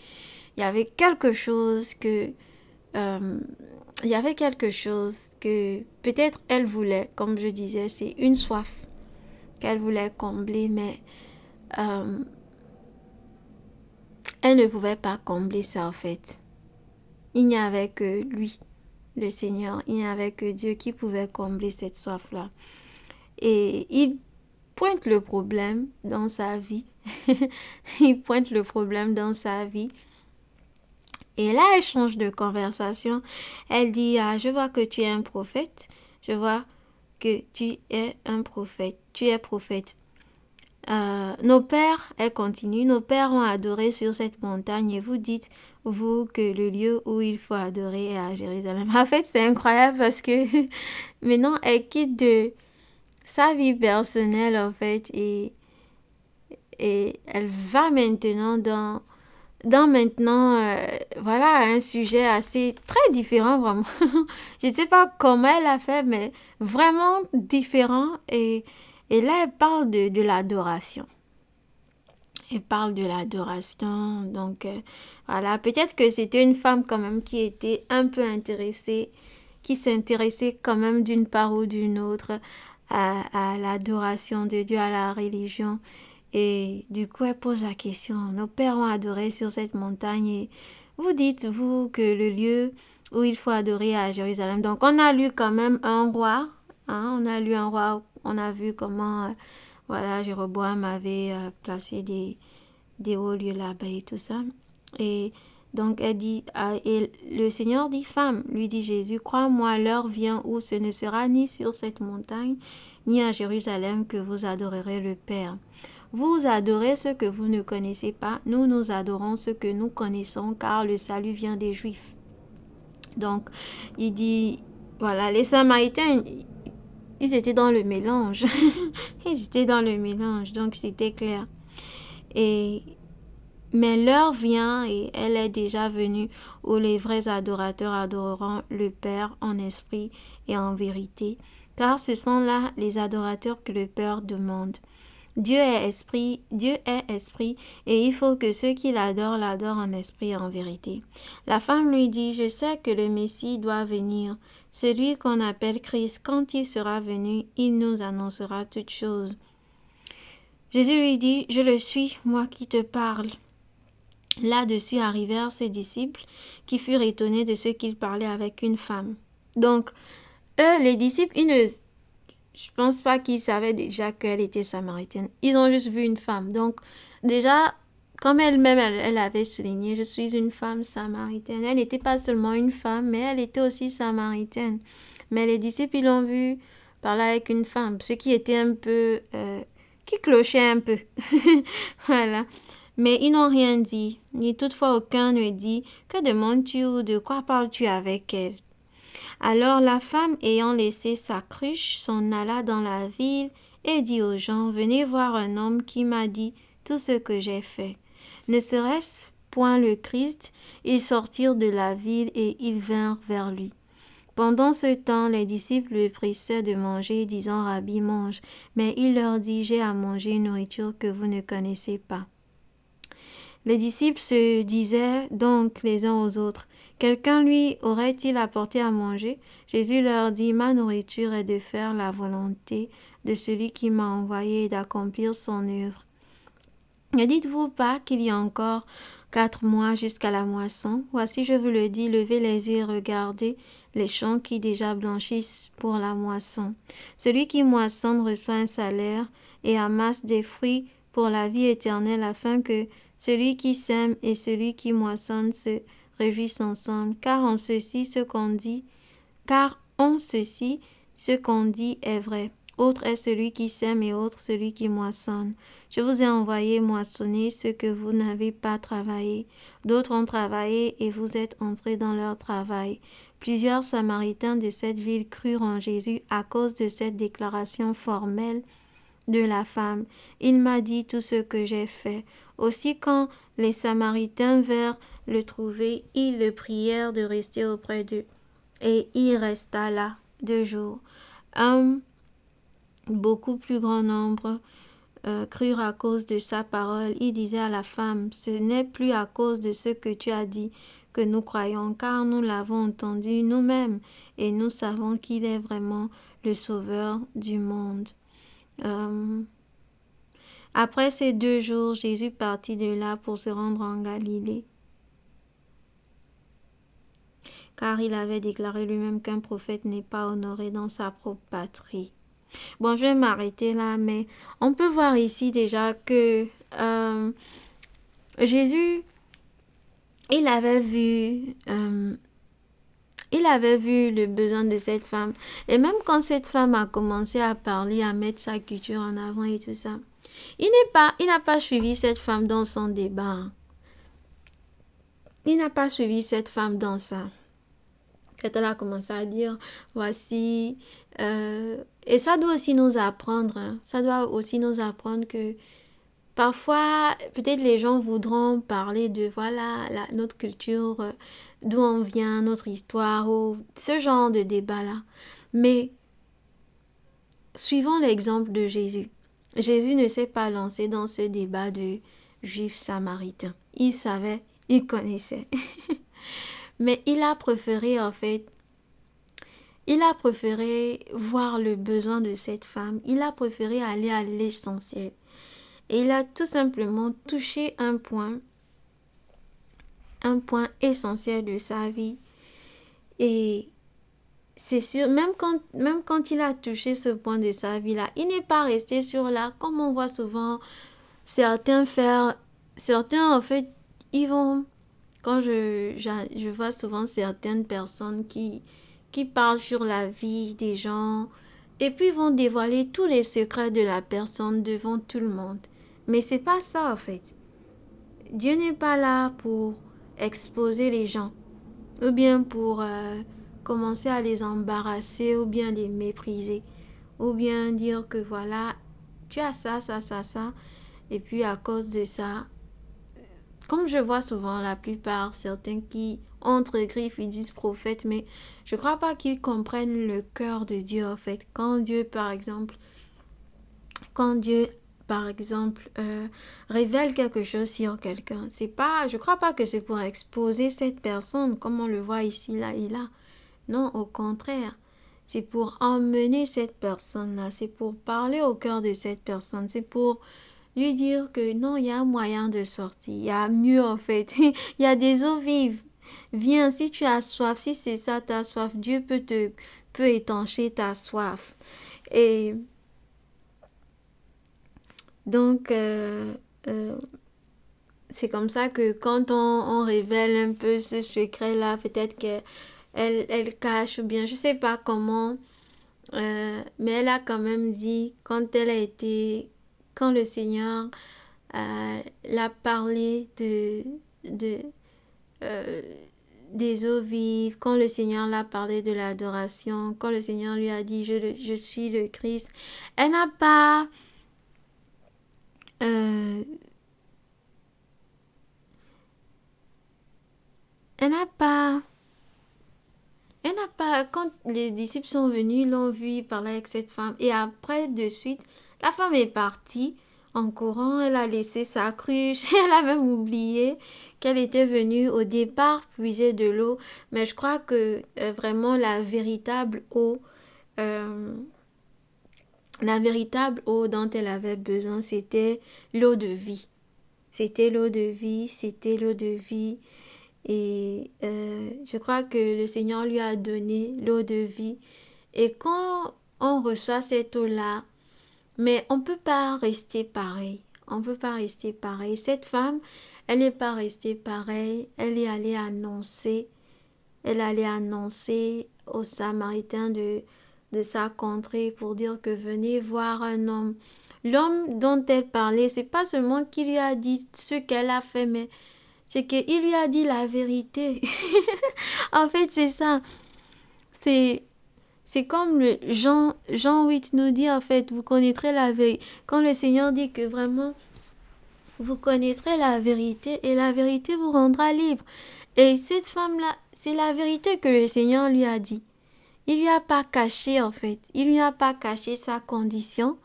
Il y avait quelque chose que peut-être elle voulait, comme je disais, c'est une soif. qu'elle voulait combler, mais elle ne pouvait pas combler ça en fait. Il n'y avait que lui, le Seigneur, il n'y avait que Dieu qui pouvait combler cette soif-là. Et il pointe le problème dans sa vie. Il pointe le problème dans sa vie. Et là, elle change de conversation. Elle dit, ah, je vois que tu es un prophète. Je vois que tu es un prophète. Tu es prophète. Nos pères, elle continue, nos pères ont adoré sur cette montagne et vous dites, vous, que le lieu où il faut adorer est à Jérusalem. En fait, c'est incroyable parce que maintenant, elle quitte de sa vie personnelle, en fait, et elle va maintenant dans maintenant, voilà, un sujet assez, très différent, vraiment. Je ne sais pas comment elle a fait, mais vraiment différent. Et là, elle parle de l'adoration. Elle parle de l'adoration. Donc, voilà, peut-être que c'était une femme quand même qui était un peu intéressée, qui s'intéressait quand même d'une part ou d'une autre à l'adoration de Dieu, à la religion. Et du coup, elle pose la question, nos pères ont adoré sur cette montagne et vous dites, vous, que le lieu où il faut adorer est à Jérusalem. Donc, on a lu quand même un roi, hein, on a lu un roi, on a vu comment, voilà, Jéroboam avait placé des hauts lieux là-bas et tout ça. Et donc, elle dit, et le Seigneur dit, femme, lui dit Jésus, crois-moi, l'heure vient où ce ne sera ni sur cette montagne, ni à Jérusalem que vous adorerez le Père. Vous adorez ce que vous ne connaissez pas, nous adorons ce que nous connaissons, car le salut vient des Juifs. Donc, il dit, voilà, les Samaritains, ils étaient dans le mélange. Ils étaient dans le mélange, donc c'était clair. Mais l'heure vient et elle est déjà venue où les vrais adorateurs adoreront le Père en esprit et en vérité, car ce sont là les adorateurs que le Père demande. Dieu est esprit, et il faut que ceux qui l'adorent l'adorent en esprit et en vérité. La femme lui dit, je sais que le Messie doit venir, celui qu'on appelle Christ. Quand il sera venu, il nous annoncera toutes choses. Jésus lui dit, je le suis, moi qui te parle. Là-dessus arrivèrent ses disciples qui furent étonnés de ce qu'il parlait avec une femme. Donc, eux, les disciples, je pense pas qu'ils savaient déjà qu'elle était samaritaine. Ils ont juste vu une femme. Donc, déjà, comme elle-même, elle avait souligné, je suis une femme samaritaine. Elle n'était pas seulement une femme, mais elle était aussi samaritaine. Mais les disciples, ils l'ont vue parler avec une femme, ce qui était un peu... qui clochait un peu. Voilà. Mais ils n'ont rien dit, ni toutefois aucun ne dit, que demandes-tu ou de quoi parles-tu avec elle? Alors la femme, ayant laissé sa cruche, s'en alla dans la ville et dit aux gens, venez voir un homme qui m'a dit tout ce que j'ai fait. Ne serait-ce point le Christ? Ils sortirent de la ville et ils vinrent vers lui. Pendant ce temps, les disciples le pressaient de manger, disant, Rabbi, mange. Mais il leur dit, j'ai à manger une nourriture que vous ne connaissez pas. Les disciples se disaient donc les uns aux autres, quelqu'un lui aurait-il apporté à manger? Jésus leur dit, ma nourriture est de faire la volonté de celui qui m'a envoyé et d'accomplir son œuvre. Ne dites-vous pas qu'il y a encore 4 mois jusqu'à la moisson? Voici, je vous le dis, levez les yeux et regardez les champs qui déjà blanchissent pour la moisson. Celui qui moissonne reçoit un salaire et amasse des fruits pour la vie éternelle afin que celui qui sème et celui qui moissonne se réjouissent ensemble. Car en ceci, ce qu'on dit est vrai. Autre est celui qui sème et autre celui qui moissonne. Je vous ai envoyé moissonner ce que vous n'avez pas travaillé. D'autres ont travaillé et vous êtes entrés dans leur travail. Plusieurs Samaritains de cette ville crurent en Jésus à cause de cette déclaration formelle de la femme. Il m'a dit tout ce que j'ai fait. Aussi quand les Samaritains vinrent le trouver, ils le prièrent de rester auprès d'eux. Et il resta là 2 jours. Un beaucoup plus grand nombre crurent à cause de sa parole. Il disait à la femme, ce n'est plus à cause de ce que tu as dit que nous croyons, car nous l'avons entendu nous-mêmes et nous savons qu'il est vraiment le Sauveur du monde. Euh, Après ces 2 jours, Jésus partit de là pour se rendre en Galilée, car il avait déclaré lui-même qu'un prophète n'est pas honoré dans sa propre patrie. Bon, je vais m'arrêter là, mais on peut voir ici déjà que Jésus, il avait vu, le besoin de cette femme. Et même quand cette femme a commencé à parler, à mettre sa culture en avant et tout ça, il n'a pas suivi cette femme dans son débat. Il n'a pas suivi cette femme dans ça. Quand elle a commencé à dire, voici, et ça doit aussi nous apprendre, ça doit aussi nous apprendre que parfois, peut-être les gens voudront parler de, voilà, notre culture, d'où on vient, notre histoire, ou ce genre de débat-là. Mais, suivons l'exemple de Jésus. Jésus ne s'est pas lancé dans ce débat de juifs samaritains. Il savait, il connaissait. Mais il a préféré, en fait, voir le besoin de cette femme. Il a préféré aller à l'essentiel. Et il a tout simplement touché un point essentiel de sa vie. Et c'est sûr, même quand il a touché ce point de sa vie-là, il n'est pas resté sur là, comme on voit souvent certains faire. Certains, en fait, ils vont... Quand je vois souvent certaines personnes qui parlent sur la vie des gens et puis vont dévoiler tous les secrets de la personne devant tout le monde. Mais c'est pas ça, en fait. Dieu n'est pas là pour exposer les gens ou bien pour commencer à les embarrasser ou bien les mépriser ou bien dire que voilà, tu as ça, ça, ça, ça et puis à cause de ça, comme je vois souvent la plupart, certains qui entre griffes, ils disent prophète, mais je ne crois pas qu'ils comprennent le cœur de Dieu en fait. Quand Dieu, par exemple, révèle quelque chose sur quelqu'un, je crois pas que c'est pour exposer cette personne comme on le voit ici, là et là. Non, au contraire. C'est pour emmener cette personne-là, c'est pour parler au cœur de cette personne, c'est pour lui dire que non, il y a un moyen de sortir, il y a mieux en fait, il y a des eaux vives. Viens, si tu as soif, si c'est ça ta soif, Dieu peut étancher ta soif. Et donc, c'est comme ça que quand on révèle un peu ce secret-là, peut-être elle cache ou bien je sais pas comment, mais elle a quand même dit quand le Seigneur l'a parlé de euh, des eaux vives, quand le Seigneur l'a parlé de l'adoration, quand le Seigneur lui a dit je suis le Christ, elle n'a pas euh, elle n'a pas quand les disciples sont venus, ils l'ont vu parler avec cette femme. Et après, de suite, la femme est partie en courant. Elle a laissé sa cruche. Elle a même oublié qu'elle était venue au départ puiser de l'eau. Mais je crois que vraiment euh, la véritable eau dont elle avait besoin, c'était l'eau de vie. C'était l'eau de vie, c'était l'eau de vie. Et je crois que le Seigneur lui a donné l'eau de vie. Et quand on reçoit cette eau-là, mais on ne peut pas rester pareil. On ne peut pas rester pareil. Cette femme, elle n'est pas restée pareille. Elle est allée annoncer. Elle allait annoncer aux Samaritains de sa contrée pour dire que venez voir un homme. L'homme dont elle parlait, c'est pas seulement qu'il lui a dit ce qu'elle a fait, mais c'est qu'il lui a dit la vérité. En fait, c'est ça. C'est, c'est comme Jean 8 nous dit, en fait, vous connaîtrez la vérité. Quand le Seigneur dit que vraiment, vous connaîtrez la vérité et la vérité vous rendra libre. Et cette femme-là, c'est la vérité que le Seigneur lui a dit. Il lui a pas caché, en fait. Il lui a pas caché sa condition.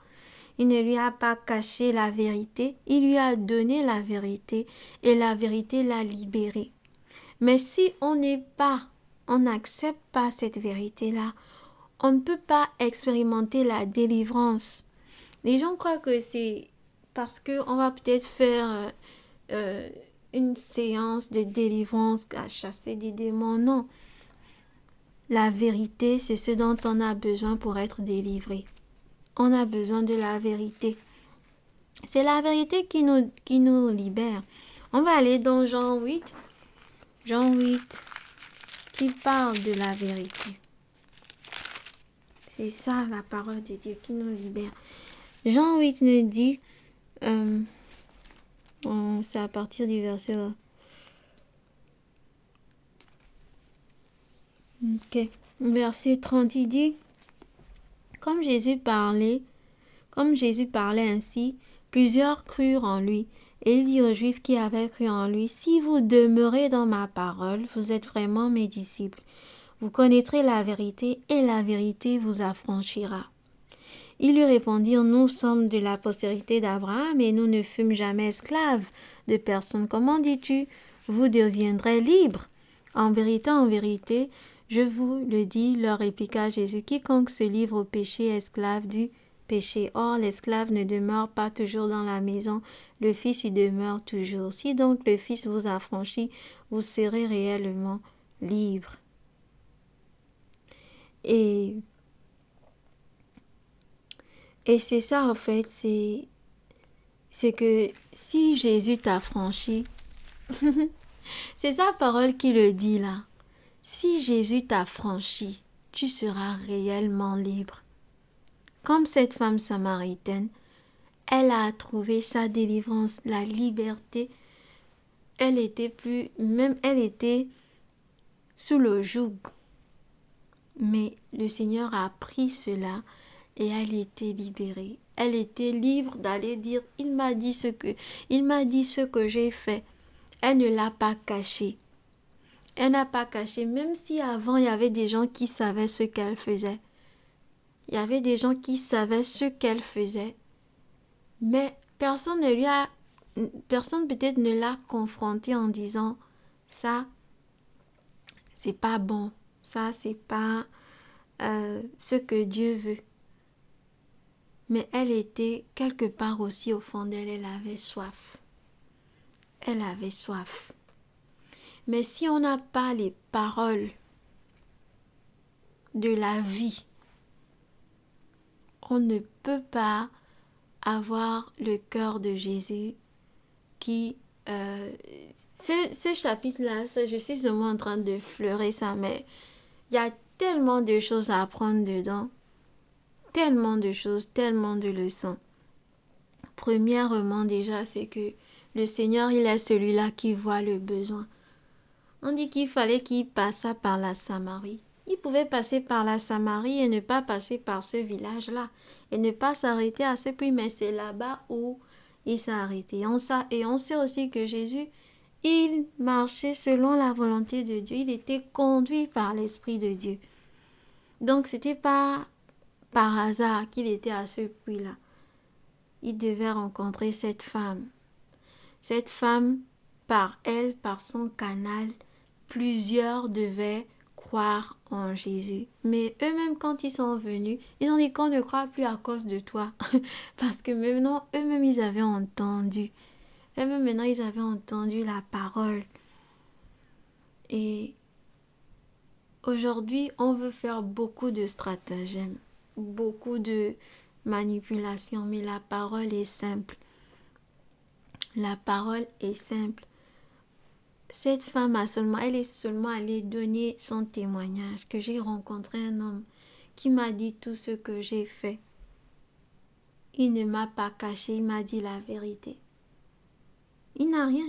Il ne lui a pas caché la vérité, il lui a donné la vérité et la vérité l'a libéré. Mais si on n'accepte pas cette vérité-là, on ne peut pas expérimenter la délivrance. Les gens croient que c'est parce qu'on va peut-être faire une séance de délivrance à chasser des démons. Non. La vérité, c'est ce dont on a besoin pour être délivré. On a besoin de la vérité. C'est la vérité qui nous libère. On va aller dans Jean 8. Jean 8, qui parle de la vérité. C'est ça la parole de Dieu qui nous libère. Jean 8 nous dit, c'est à partir du verset... Verset 30, il dit, comme Jésus parlait ainsi, plusieurs crurent en lui. Et il dit aux Juifs qui avaient cru en lui, si vous demeurez dans ma parole, vous êtes vraiment mes disciples. Vous connaîtrez la vérité et la vérité vous affranchira. Ils lui répondirent, nous sommes de la postérité d'Abraham et nous ne fûmes jamais esclaves de personne. Comment dis-tu, vous deviendrez libres? En vérité, je vous le dis, leur répliqua Jésus, quiconque se livre au péché est esclave du péché. Or, l'esclave ne demeure pas toujours dans la maison, le Fils y demeure toujours. Si donc le Fils vous affranchit, vous serez réellement libres. Et c'est ça en fait, c'est que si Jésus t'a franchi, c'est sa parole qui le dit là. Si Jésus t'a franchi, tu seras réellement libre. Comme cette femme samaritaine, elle a trouvé sa délivrance, la liberté. Elle était sous le joug. Mais le Seigneur a pris cela et elle était libérée. Elle était libre d'aller dire, il m'a dit ce que j'ai fait. Elle ne l'a pas caché. Elle n'a pas caché, même si avant il y avait des gens qui savaient ce qu'elle faisait. Il y avait des gens qui savaient ce qu'elle faisait. Mais personne peut-être ne l'a confrontée en disant, ça, c'est pas bon. Ça, c'est pas ce que Dieu veut. Mais elle était quelque part aussi au fond d'elle, elle avait soif. Elle avait soif. Mais si on n'a pas les paroles de la vie, on ne peut pas avoir le cœur de Jésus qui... ce chapitre-là, je suis seulement en train de fleurer ça, mais il y a tellement de choses à apprendre dedans. Tellement de choses, tellement de leçons. Premièrement déjà, c'est que le Seigneur, il est celui-là qui voit le besoin. On dit qu'il fallait qu'il passât par la Samarie. Il pouvait passer par la Samarie et ne pas passer par ce village-là. Et ne pas s'arrêter à ce puits, mais c'est là-bas où il s'est arrêté. Et on sait aussi que Jésus, il marchait selon la volonté de Dieu. Il était conduit par l'Esprit de Dieu. Donc, c'était pas par hasard qu'il était à ce puits-là. Il devait rencontrer cette femme. Cette femme, par elle, par son canal, plusieurs devaient croire en Jésus. Mais eux-mêmes, quand ils sont venus, ils ont dit qu'on ne croit plus à cause de toi. Parce que maintenant, eux-mêmes, ils avaient entendu. Eux-mêmes, maintenant, ils avaient entendu la parole. Et aujourd'hui, on veut faire beaucoup de stratagèmes, beaucoup de manipulations, mais la parole est simple. La parole est simple. Cette femme elle est seulement allée donner son témoignage, que j'ai rencontré un homme qui m'a dit tout ce que j'ai fait. Il ne m'a pas caché, il m'a dit la vérité.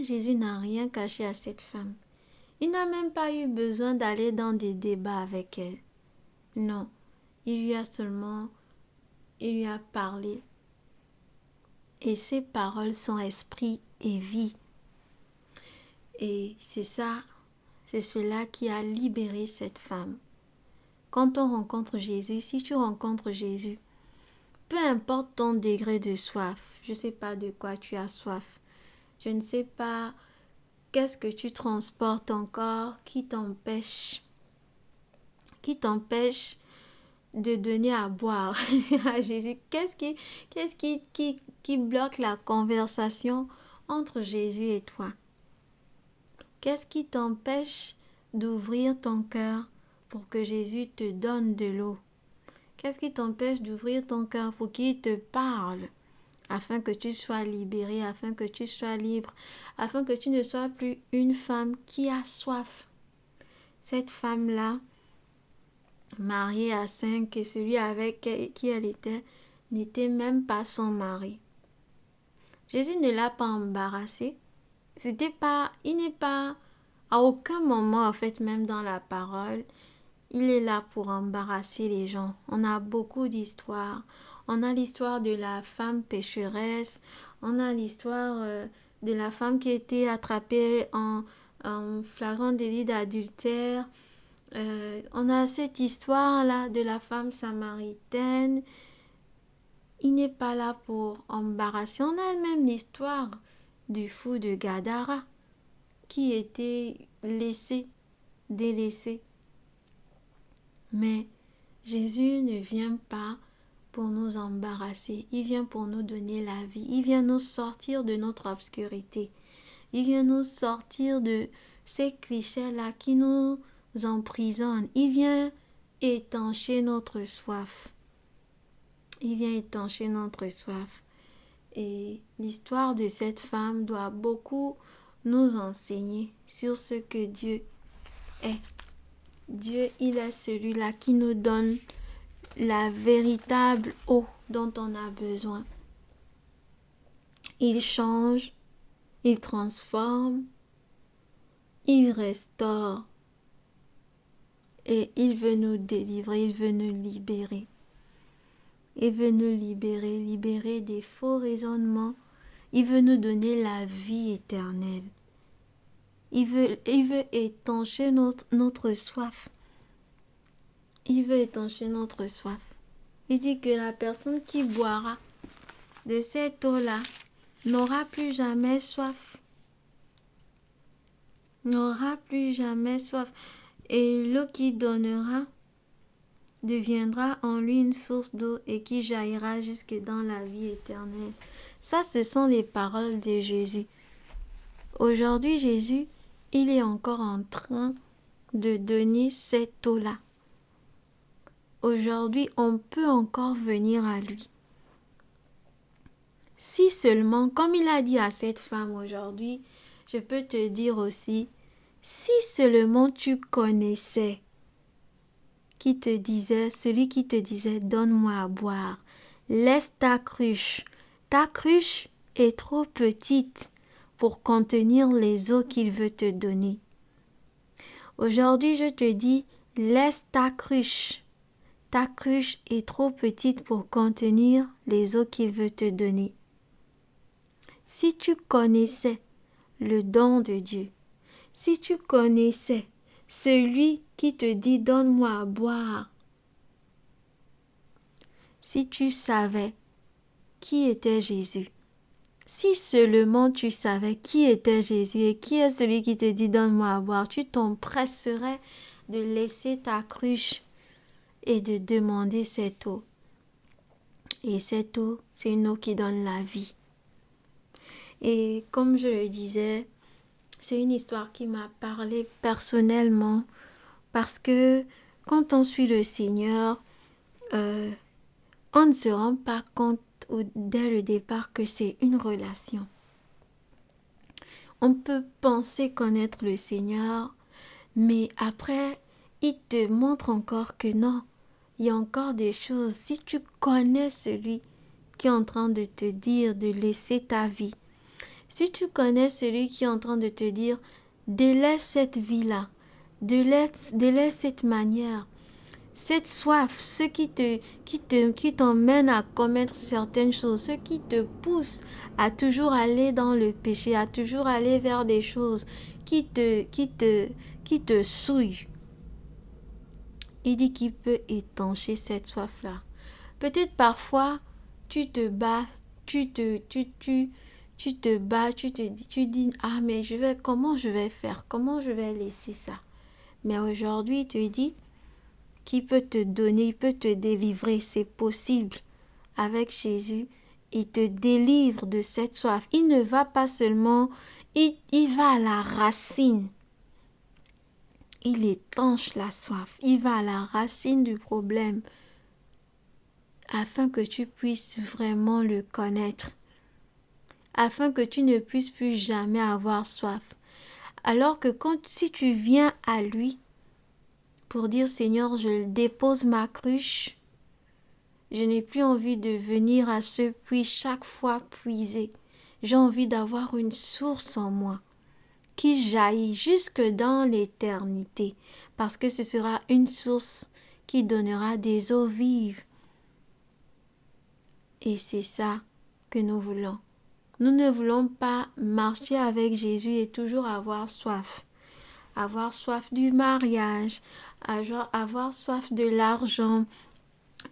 Jésus n'a rien caché à cette femme. Il n'a même pas eu besoin d'aller dans des débats avec elle. Non, il lui a parlé. Et ses paroles sont esprit et vie. Et c'est cela qui a libéré cette femme. Quand on rencontre Jésus, si tu rencontres Jésus, peu importe ton degré de soif, je ne sais pas de quoi tu as soif, je ne sais pas qu'est-ce que tu transportes encore qui t'empêche de donner à boire à Jésus. Qu'est-ce qui bloque la conversation entre Jésus et toi? Qu'est-ce qui t'empêche d'ouvrir ton cœur pour que Jésus te donne de l'eau? Qu'est-ce qui t'empêche d'ouvrir ton cœur pour qu'il te parle, afin que tu sois libéré, afin que tu sois libre, afin que tu ne sois plus une femme qui a soif? Cette femme-là, mariée à 5, et celui avec qui elle était, n'était même pas son mari. Jésus ne l'a pas embarrassée. Il n'est pas, à aucun moment, en fait, même dans la parole, il est là pour embarrasser les gens. On a beaucoup d'histoires. On a l'histoire de la femme pécheresse. On a l'histoire de la femme qui a été attrapée en flagrant délit d'adultère. On a cette histoire-là de la femme samaritaine. Il n'est pas là pour embarrasser. On a même l'histoire du fou de Gadara qui était délaissé. Mais Jésus ne vient pas pour nous embarrasser. Il vient pour nous donner la vie. Il vient nous sortir de notre obscurité. Il vient nous sortir de ces clichés-là qui nous emprisonnent. Il vient étancher notre soif. Il vient étancher notre soif. Et l'histoire de cette femme doit beaucoup nous enseigner sur ce que Dieu est. Dieu, il est celui-là qui nous donne la véritable eau dont on a besoin. Il change, il transforme, il restaure. Et il veut nous délivrer, il veut nous libérer. Il veut nous libérer des faux raisonnements. Il veut nous donner la vie éternelle. Il veut étancher notre soif. Il veut étancher notre soif. Il dit que la personne qui boira de cette eau-là n'aura plus jamais soif. N'aura plus jamais soif. Et l'eau qu'il donnera deviendra en lui une source d'eau et qui jaillira jusque dans la vie éternelle. Ça, ce sont les paroles de Jésus. Aujourd'hui, Jésus, il est encore en train de donner cette eau-là. Aujourd'hui, on peut encore venir à lui. Si seulement, comme il a dit à cette femme aujourd'hui, je peux te dire aussi, si seulement tu connaissais celui qui te disait, donne-moi à boire, laisse ta cruche. Ta cruche est trop petite pour contenir les eaux qu'il veut te donner. Aujourd'hui, je te dis, laisse ta cruche. Ta cruche est trop petite pour contenir les eaux qu'il veut te donner. Si tu connaissais le don de Dieu, si tu connaissais celui qui te dit donne-moi à boire, si tu savais qui était Jésus, si seulement tu savais qui était Jésus et qui est celui qui te dit donne-moi à boire, tu t'empresserais de laisser ta cruche et de demander cette eau. Et cette eau, c'est une eau qui donne la vie. Et comme je le disais, c'est une histoire qui m'a parlé personnellement parce que quand on suit le Seigneur, on ne se rend pas compte dès le départ que c'est une relation. On peut penser connaître le Seigneur, mais après, il te montre encore que non, il y a encore des choses. Si tu connais celui qui est en train de te dire de laisser ta vie, si tu connais celui qui est en train de te dire délaisse cette vie-là, délaisse cette manière, cette soif, ce qui t'emmène à commettre certaines choses, ce qui te pousse à toujours aller dans le péché, à toujours aller vers des choses qui te souillent. Il dit qu'il peut étancher cette soif-là. Peut-être parfois, tu te bats, tu dis, ah mais comment je vais faire, comment je vais laisser ça. Mais aujourd'hui, il te dit, qui peut te donner, il peut te délivrer. C'est possible. Avec Jésus, il te délivre de cette soif. Il ne va pas seulement, il va à la racine. Il étanche la soif. Il va à la racine du problème afin que tu puisses vraiment le connaître. Afin que tu ne puisses plus jamais avoir soif. Alors que si tu viens à lui pour dire Seigneur, je dépose ma cruche, je n'ai plus envie de venir à ce puits chaque fois puiser. J'ai envie d'avoir une source en moi qui jaillit jusque dans l'éternité, parce que ce sera une source qui donnera des eaux vives. Et c'est ça que nous voulons. Nous ne voulons pas marcher avec Jésus et toujours avoir soif. Avoir soif du mariage, avoir soif de l'argent,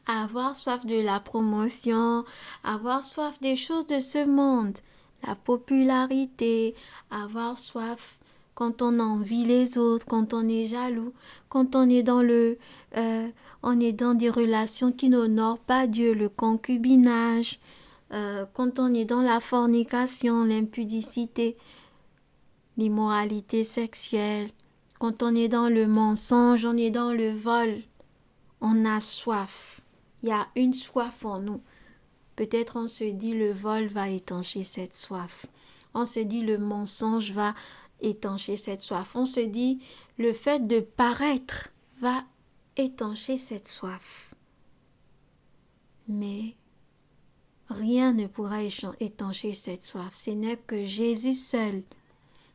avoir soif de la promotion, avoir soif des choses de ce monde, la popularité, avoir soif quand on envie les autres, quand on est jaloux, quand on est dans on est dans des relations qui n'honorent pas Dieu, le concubinage, quand on est dans la fornication, l'impudicité, l'immoralité sexuelle, quand on est dans le mensonge, on est dans le vol, on a soif. Il y a une soif en nous. Peut-être on se dit le vol va étancher cette soif. On se dit le mensonge va étancher cette soif. On se dit le fait de paraître va étancher cette soif. Mais rien ne pourra étancher cette soif. Ce n'est que Jésus seul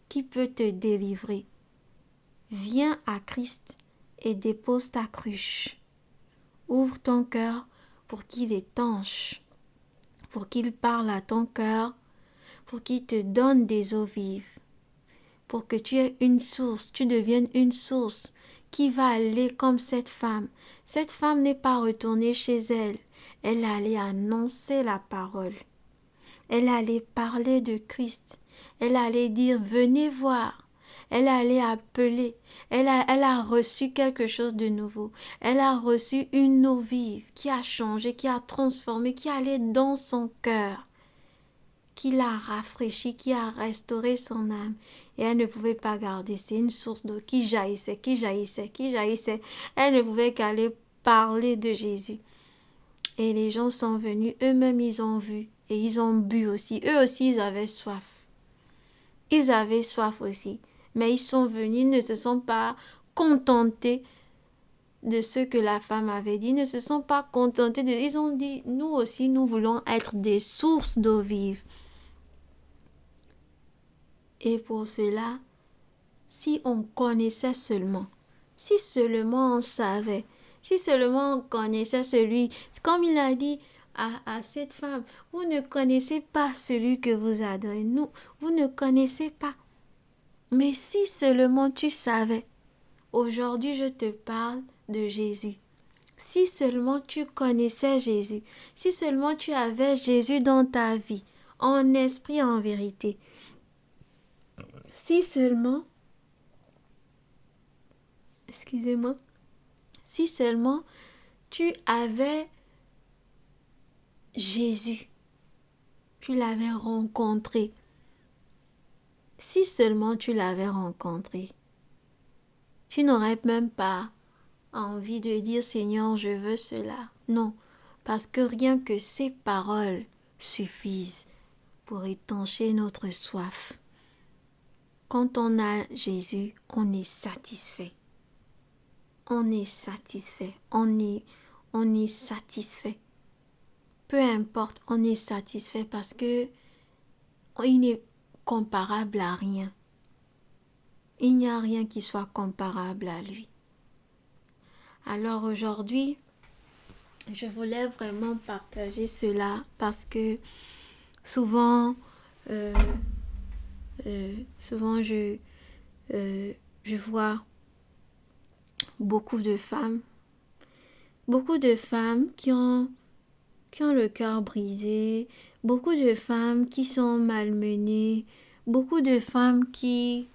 qui peut te délivrer. Viens à Christ et dépose ta cruche. Ouvre ton cœur pour qu'il étanche, pour qu'il parle à ton cœur, pour qu'il te donne des eaux vives, pour que tu aies une source, tu deviennes une source qui va aller comme cette femme. Cette femme n'est pas retournée chez elle, elle allait annoncer la parole. Elle allait parler de Christ, elle allait dire « venez voir ». Elle allait appeler, elle a reçu quelque chose de nouveau. Elle a reçu une eau vive qui a changé, qui a transformé, qui allait dans son cœur, qui l'a rafraîchi, qui a restauré son âme. Et elle ne pouvait pas garder, c'est une source d'eau qui jaillissait, qui jaillissait, qui jaillissait. Elle ne pouvait qu'aller parler de Jésus. Et les gens sont venus, eux-mêmes ils ont vu et ils ont bu aussi. Eux aussi ils avaient soif. Ils avaient soif aussi. Mais ils sont venus, ils ne se sont pas contentés de ce que la femme avait dit, ils ne se sont pas contentés ils ont dit, nous aussi, nous voulons être des sources d'eau vive. Et pour cela, si on connaissait seulement, si seulement on savait, si seulement on connaissait celui, comme il a dit à cette femme, vous ne connaissez pas celui que vous adorez, vous ne connaissez pas. Mais si seulement tu savais, aujourd'hui je te parle de Jésus. Si seulement tu connaissais Jésus, si seulement tu avais Jésus dans ta vie, en esprit, en vérité. Si seulement, si seulement tu avais Jésus, tu l'avais rencontré. Si seulement tu l'avais rencontré, tu n'aurais même pas envie de dire Seigneur, je veux cela. Non, parce que rien que ces paroles suffisent pour étancher notre soif. Quand on a Jésus, on est satisfait. On est satisfait. On est satisfait. Peu importe, on est satisfait parce que il n'est comparable à rien. Il n'y a rien qui soit comparable à lui. Alors aujourd'hui, je voulais vraiment partager cela parce que souvent je vois beaucoup de femmes qui ont le cœur brisé, beaucoup de femmes qui sont malmenées, beaucoup de femmes qui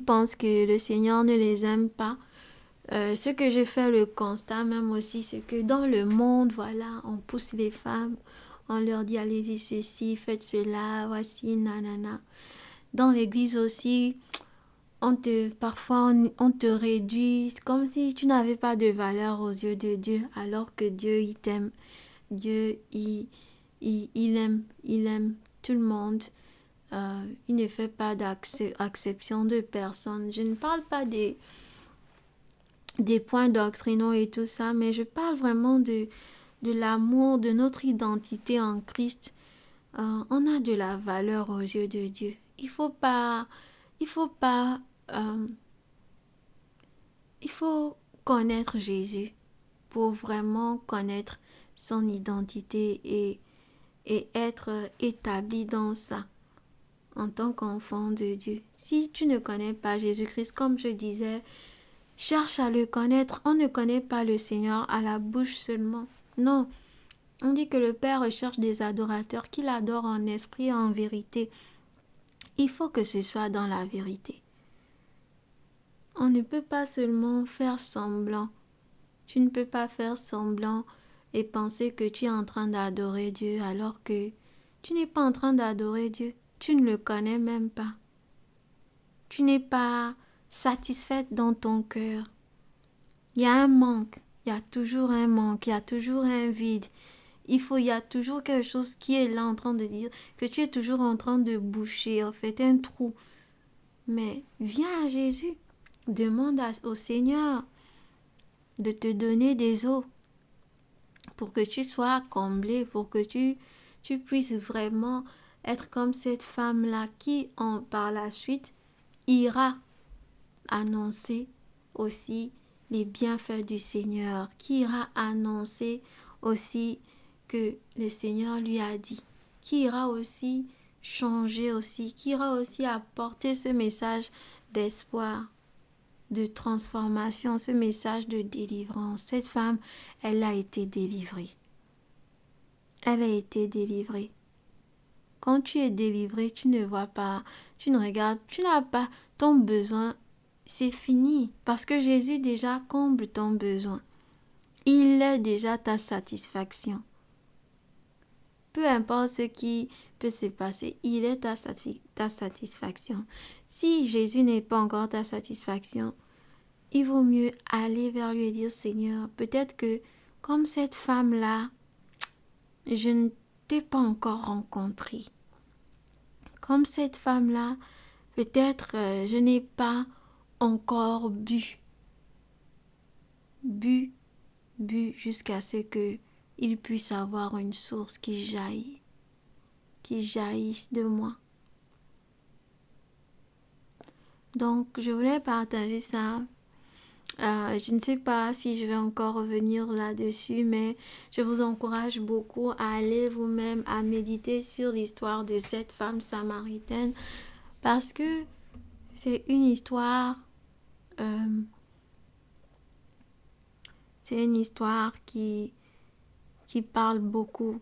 pensent que le Seigneur ne les aime pas. Ce que j'ai fait le constat même aussi, c'est que dans le monde, voilà, on pousse les femmes, on leur dit allez-y ceci, faites cela, voici, nanana. Dans l'église aussi, parfois on te réduit, comme si tu n'avais pas de valeur aux yeux de Dieu, alors que Dieu, il t'aime. Dieu, il aime tout le monde. Il ne fait pas d'acception de personne. Je ne parle pas des points doctrinaux et tout ça, mais je parle vraiment de l'amour, de notre identité en Christ. On a de la valeur aux yeux de Dieu. Il faut pas, euh, il faut connaître Jésus pour vraiment connaître son identité et être établi dans ça en tant qu'enfant de Dieu. Si tu ne connais pas Jésus-Christ, comme je disais, cherche à le connaître. On ne connaît pas le Seigneur à la bouche seulement. Non, on dit que le Père recherche des adorateurs qui l'adorent en esprit et en vérité. Il faut que ce soit dans la vérité. On ne peut pas seulement faire semblant. Tu ne peux pas faire semblant et penser que tu es en train d'adorer Dieu alors que tu n'es pas en train d'adorer Dieu. Tu ne le connais même pas. Tu n'es pas satisfaite dans ton cœur. Il y a un manque. Il y a toujours un manque. Il y a toujours un vide. Il y a toujours quelque chose qui est là en train de dire que tu es toujours en train de boucher, en fait, un trou. Mais viens à Jésus. Demande au Seigneur de te donner des eaux pour que tu sois comblé, pour que tu puisses vraiment être comme cette femme-là qui, par la suite, ira annoncer aussi les bienfaits du Seigneur, qui ira annoncer aussi que le Seigneur lui a dit, qui ira aussi changer aussi, qui ira aussi apporter ce message d'espoir, de transformation, ce message de délivrance. Cette femme, elle a été délivrée. Elle a été délivrée. Quand tu es délivré, tu ne vois pas, tu ne regardes, tu n'as pas ton besoin, c'est fini. Parce que Jésus déjà comble ton besoin. Il est déjà ta satisfaction. Peu importe ce qui peut se passer, il est ta satisfaction. Si Jésus n'est pas encore ta satisfaction, il vaut mieux aller vers lui et dire Seigneur, peut-être que comme cette femme-là, je ne t'ai pas encore rencontré. Comme cette femme-là, peut-être je n'ai pas encore bu jusqu'à ce que il puisse avoir une source qui jaillisse de moi. Donc, je voulais partager ça. Je ne sais pas si je vais encore revenir là-dessus, mais je vous encourage beaucoup à aller vous-même à méditer sur l'histoire de cette femme samaritaine parce que c'est une histoire qui parle beaucoup,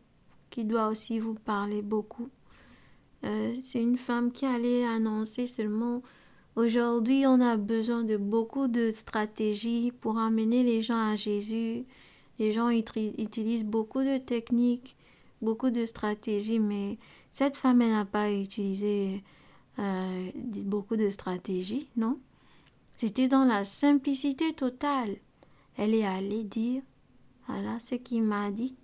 qui doit aussi vous parler beaucoup. C'est une femme qui allait annoncer seulement aujourd'hui, on a besoin de beaucoup de stratégies pour amener les gens à Jésus. Les gens utilisent beaucoup de techniques, beaucoup de stratégies, mais cette femme, elle n'a pas utilisé beaucoup de stratégies, non? C'était dans la simplicité totale. Elle est allée dire, voilà ce qu'il m'a dit.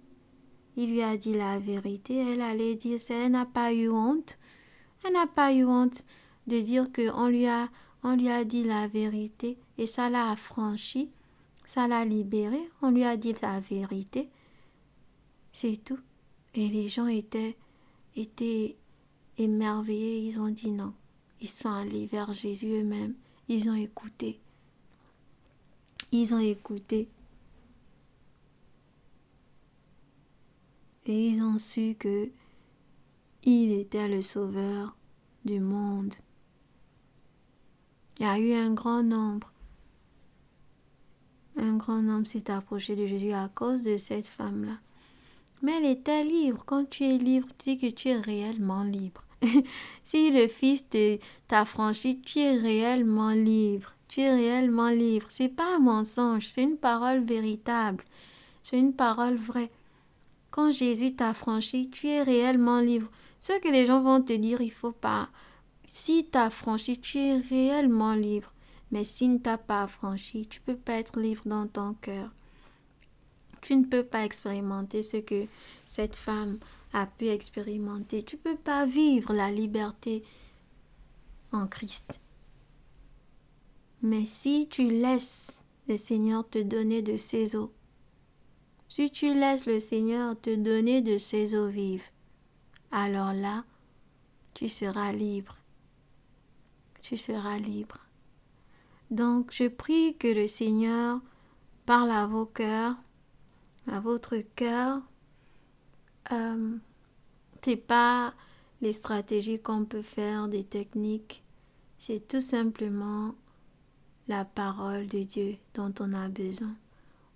Il lui a dit la vérité, elle allait dire, elle n'a pas eu honte. Elle n'a pas eu honte de dire qu'on lui a dit la vérité et ça l'a affranchie, ça l'a libérée. On lui a dit la vérité, c'est tout. Et les gens étaient émerveillés, ils ont dit non. Ils sont allés vers Jésus eux-mêmes, ils ont écouté. Ils ont écouté. Et ils ont su que il était le sauveur du monde. Il y a eu un grand nombre s'est approché de Jésus à cause de cette femme-là. Mais elle était libre. Quand tu es libre, tu dis que tu es réellement libre. Si le Fils t'a franchi, tu es réellement libre. Tu es réellement libre. C'est pas un mensonge, c'est une parole véritable. C'est une parole vraie. Quand Jésus t'a franchi, tu es réellement libre. Ce que les gens vont te dire, il faut pas. Si t'as franchi, tu es réellement libre. Mais s'il ne t'a pas franchi, tu peux pas être libre dans ton cœur. Tu ne peux pas expérimenter ce que cette femme a pu expérimenter. Tu ne peux pas vivre la liberté en Christ. Mais si tu laisses le Seigneur te donner de ses eaux, si tu laisses le Seigneur te donner de ses eaux vives, alors là, tu seras libre. Tu seras libre. Donc, je prie que le Seigneur parle à vos cœurs, à votre cœur. C'est pas les stratégies qu'on peut faire, des techniques. C'est tout simplement la parole de Dieu dont on a besoin.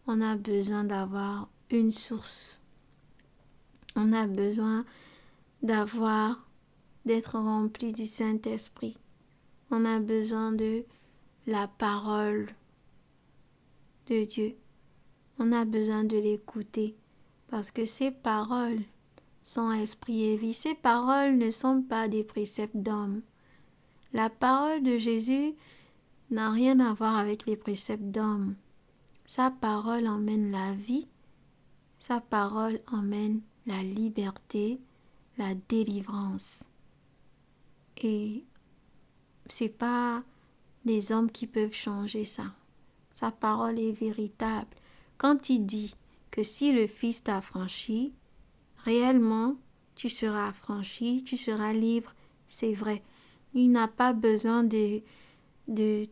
On a besoin d'avoir une source. On a besoin d'être rempli du Saint-Esprit. On a besoin de la parole de Dieu. On a besoin de l'écouter parce que ces paroles sont esprit et vie. Ces paroles ne sont pas des préceptes d'hommes. La parole de Jésus n'a rien à voir avec les préceptes d'hommes. Sa parole emmène la vie. Sa parole emmène la liberté, la délivrance. Et c'est pas des hommes qui peuvent changer ça. Sa parole est véritable. Quand il dit que si le Fils t'a franchi, réellement, tu seras affranchi, tu seras libre, c'est vrai. Il n'a pas besoin de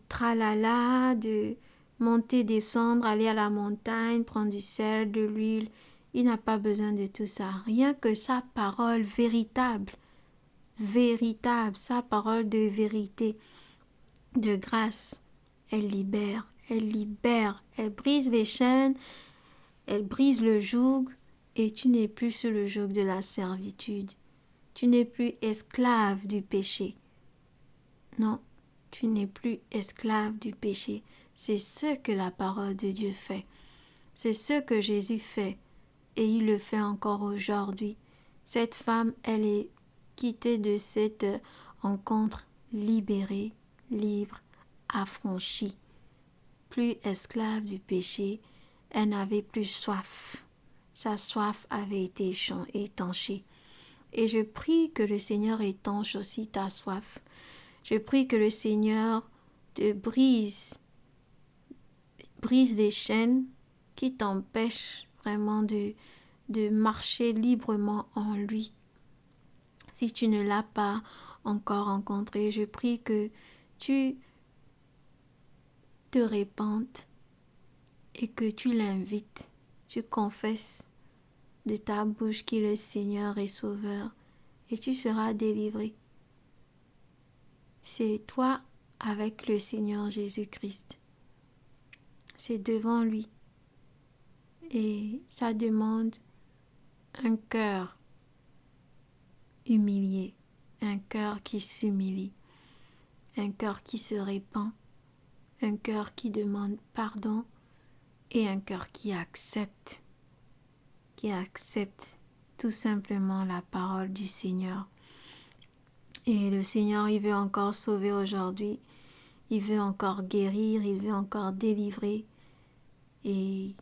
tralala, de monter, descendre, aller à la montagne, prendre du sel, de l'huile. Il n'a pas besoin de tout ça. Rien que sa parole véritable, sa parole de vérité, de grâce, elle libère, elle brise les chaînes, elle brise le joug et tu n'es plus sur le joug de la servitude. Tu n'es plus esclave du péché. Non, tu n'es plus esclave du péché. C'est ce que la parole de Dieu fait. C'est ce que Jésus fait et il le fait encore aujourd'hui. Cette femme, elle est quittée de cette rencontre libérée, libre, affranchie. Plus esclave du péché, elle n'avait plus soif. Sa soif avait été étanchée. Et je prie que le Seigneur étanche aussi ta soif. Je prie que le Seigneur te brise les chaînes qui t'empêchent vraiment de marcher librement en lui. Si tu ne l'as pas encore rencontré, je prie que tu te répandes et que tu l'invites. Tu confesses de ta bouche qu'il est Seigneur et Sauveur et tu seras délivré. C'est toi avec le Seigneur Jésus-Christ. C'est devant lui. Et ça demande un cœur humilié, un cœur qui s'humilie, un cœur qui se répand, un cœur qui demande pardon et un cœur qui accepte tout simplement la parole du Seigneur. Et le Seigneur, il veut encore sauver aujourd'hui, il veut encore guérir, il veut encore délivrer. Et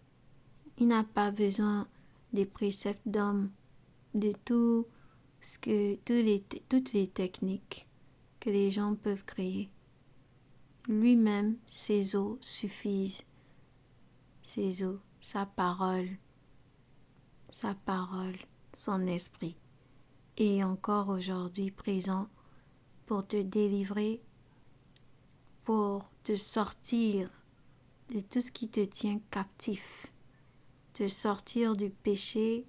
il n'a pas besoin des préceptes d'hommes, de toutes les techniques que les gens peuvent créer. Lui-même, ses eaux suffisent. Ses eaux, sa parole, son esprit est encore aujourd'hui présent pour te délivrer, pour te sortir de tout ce qui te tient captif, te sortir du péché,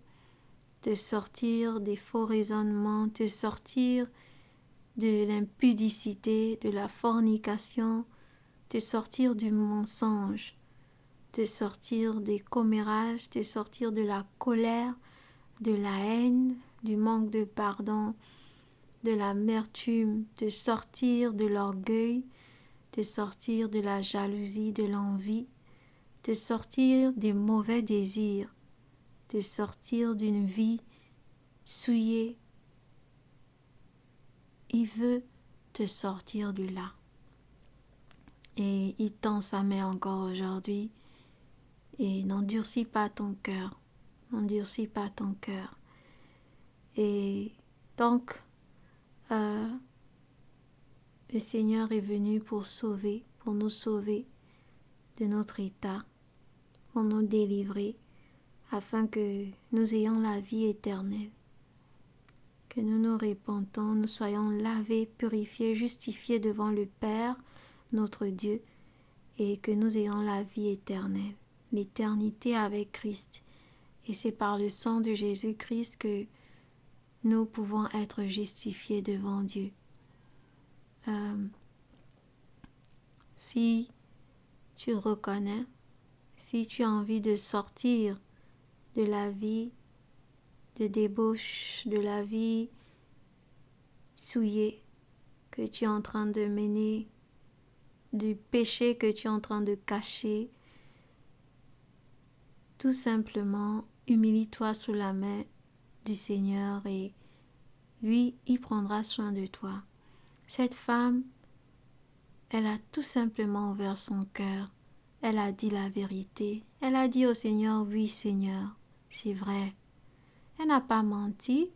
te sortir des faux raisonnements, te sortir de l'impudicité, de la fornication, te sortir du mensonge, te sortir des commérages, te sortir de la colère, de la haine, du manque de pardon, de l'amertume, te sortir de l'orgueil, de sortir de la jalousie, de l'envie, de sortir des mauvais désirs, de sortir d'une vie souillée. Il veut te sortir de là. Et il tend sa main encore aujourd'hui. Et n'endurcis pas ton cœur. N'endurcis pas ton cœur. Et donc, le Seigneur est venu pour nous sauver de notre état, pour nous délivrer, afin que nous ayons la vie éternelle. Que nous nous répentons, nous soyons lavés, purifiés, justifiés devant le Père, notre Dieu, et que nous ayons la vie éternelle, l'éternité avec Christ. Et c'est par le sang de Jésus-Christ que nous pouvons être justifiés devant Dieu. Si tu reconnais, si tu as envie de sortir de la vie de débauche, de la vie souillée que tu es en train de mener, du péché que tu es en train de cacher, tout simplement, humilie-toi sous la main du Seigneur et lui, il prendra soin de toi. Cette femme, elle a tout simplement ouvert son cœur. Elle a dit la vérité. Elle a dit au Seigneur, oui Seigneur, c'est vrai. Elle n'a pas menti.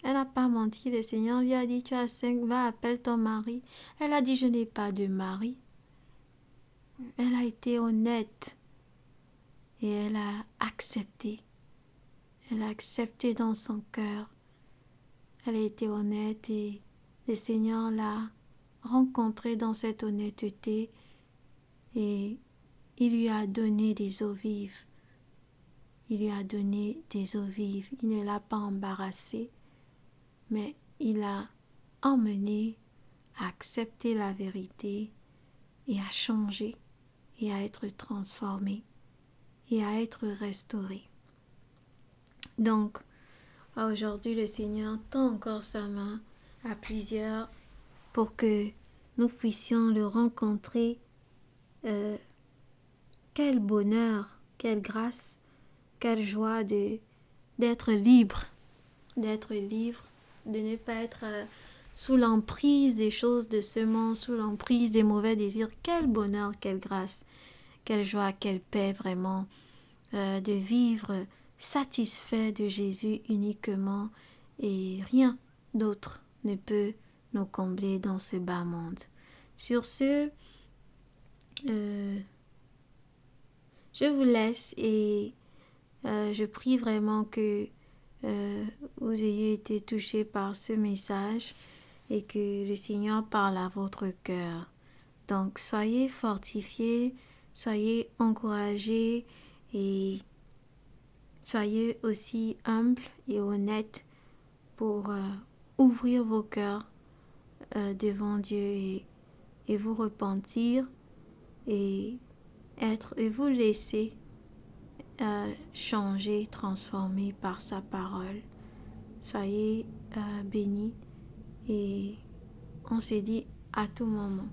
Elle n'a pas menti. Le Seigneur lui a dit, tu as 5, va, appelle ton mari. Elle a dit, je n'ai pas de mari. Elle a été honnête. Et elle a accepté. Elle a accepté dans son cœur. Elle a été honnête et le Seigneur l'a rencontrée dans cette honnêteté et il lui a donné des eaux vives. Il lui a donné des eaux vives. Il ne l'a pas embarrassée, mais il l'a emmenée à accepter la vérité et à changer et à être transformée et à être restaurée. Donc, aujourd'hui, le Seigneur tend encore sa main à plusieurs pour que nous puissions le rencontrer. Quel bonheur, quelle grâce, quelle joie d'être libre, de ne pas être sous l'emprise des choses de ce monde, sous l'emprise des mauvais désirs. Quel bonheur, quelle grâce, quelle joie, quelle paix vraiment, de vivre satisfait de Jésus uniquement et rien d'autre ne peut nous combler dans ce bas monde. Sur ce, je vous laisse et je prie vraiment que vous ayez été touchés par ce message et que le Seigneur parle à votre cœur. Donc, soyez fortifiés, soyez encouragés et soyez aussi humbles et honnêtes pour ouvrir vos cœurs devant Dieu et vous repentir et vous laisser changer, transformer par sa parole. Soyez bénis et on se dit à tout moment.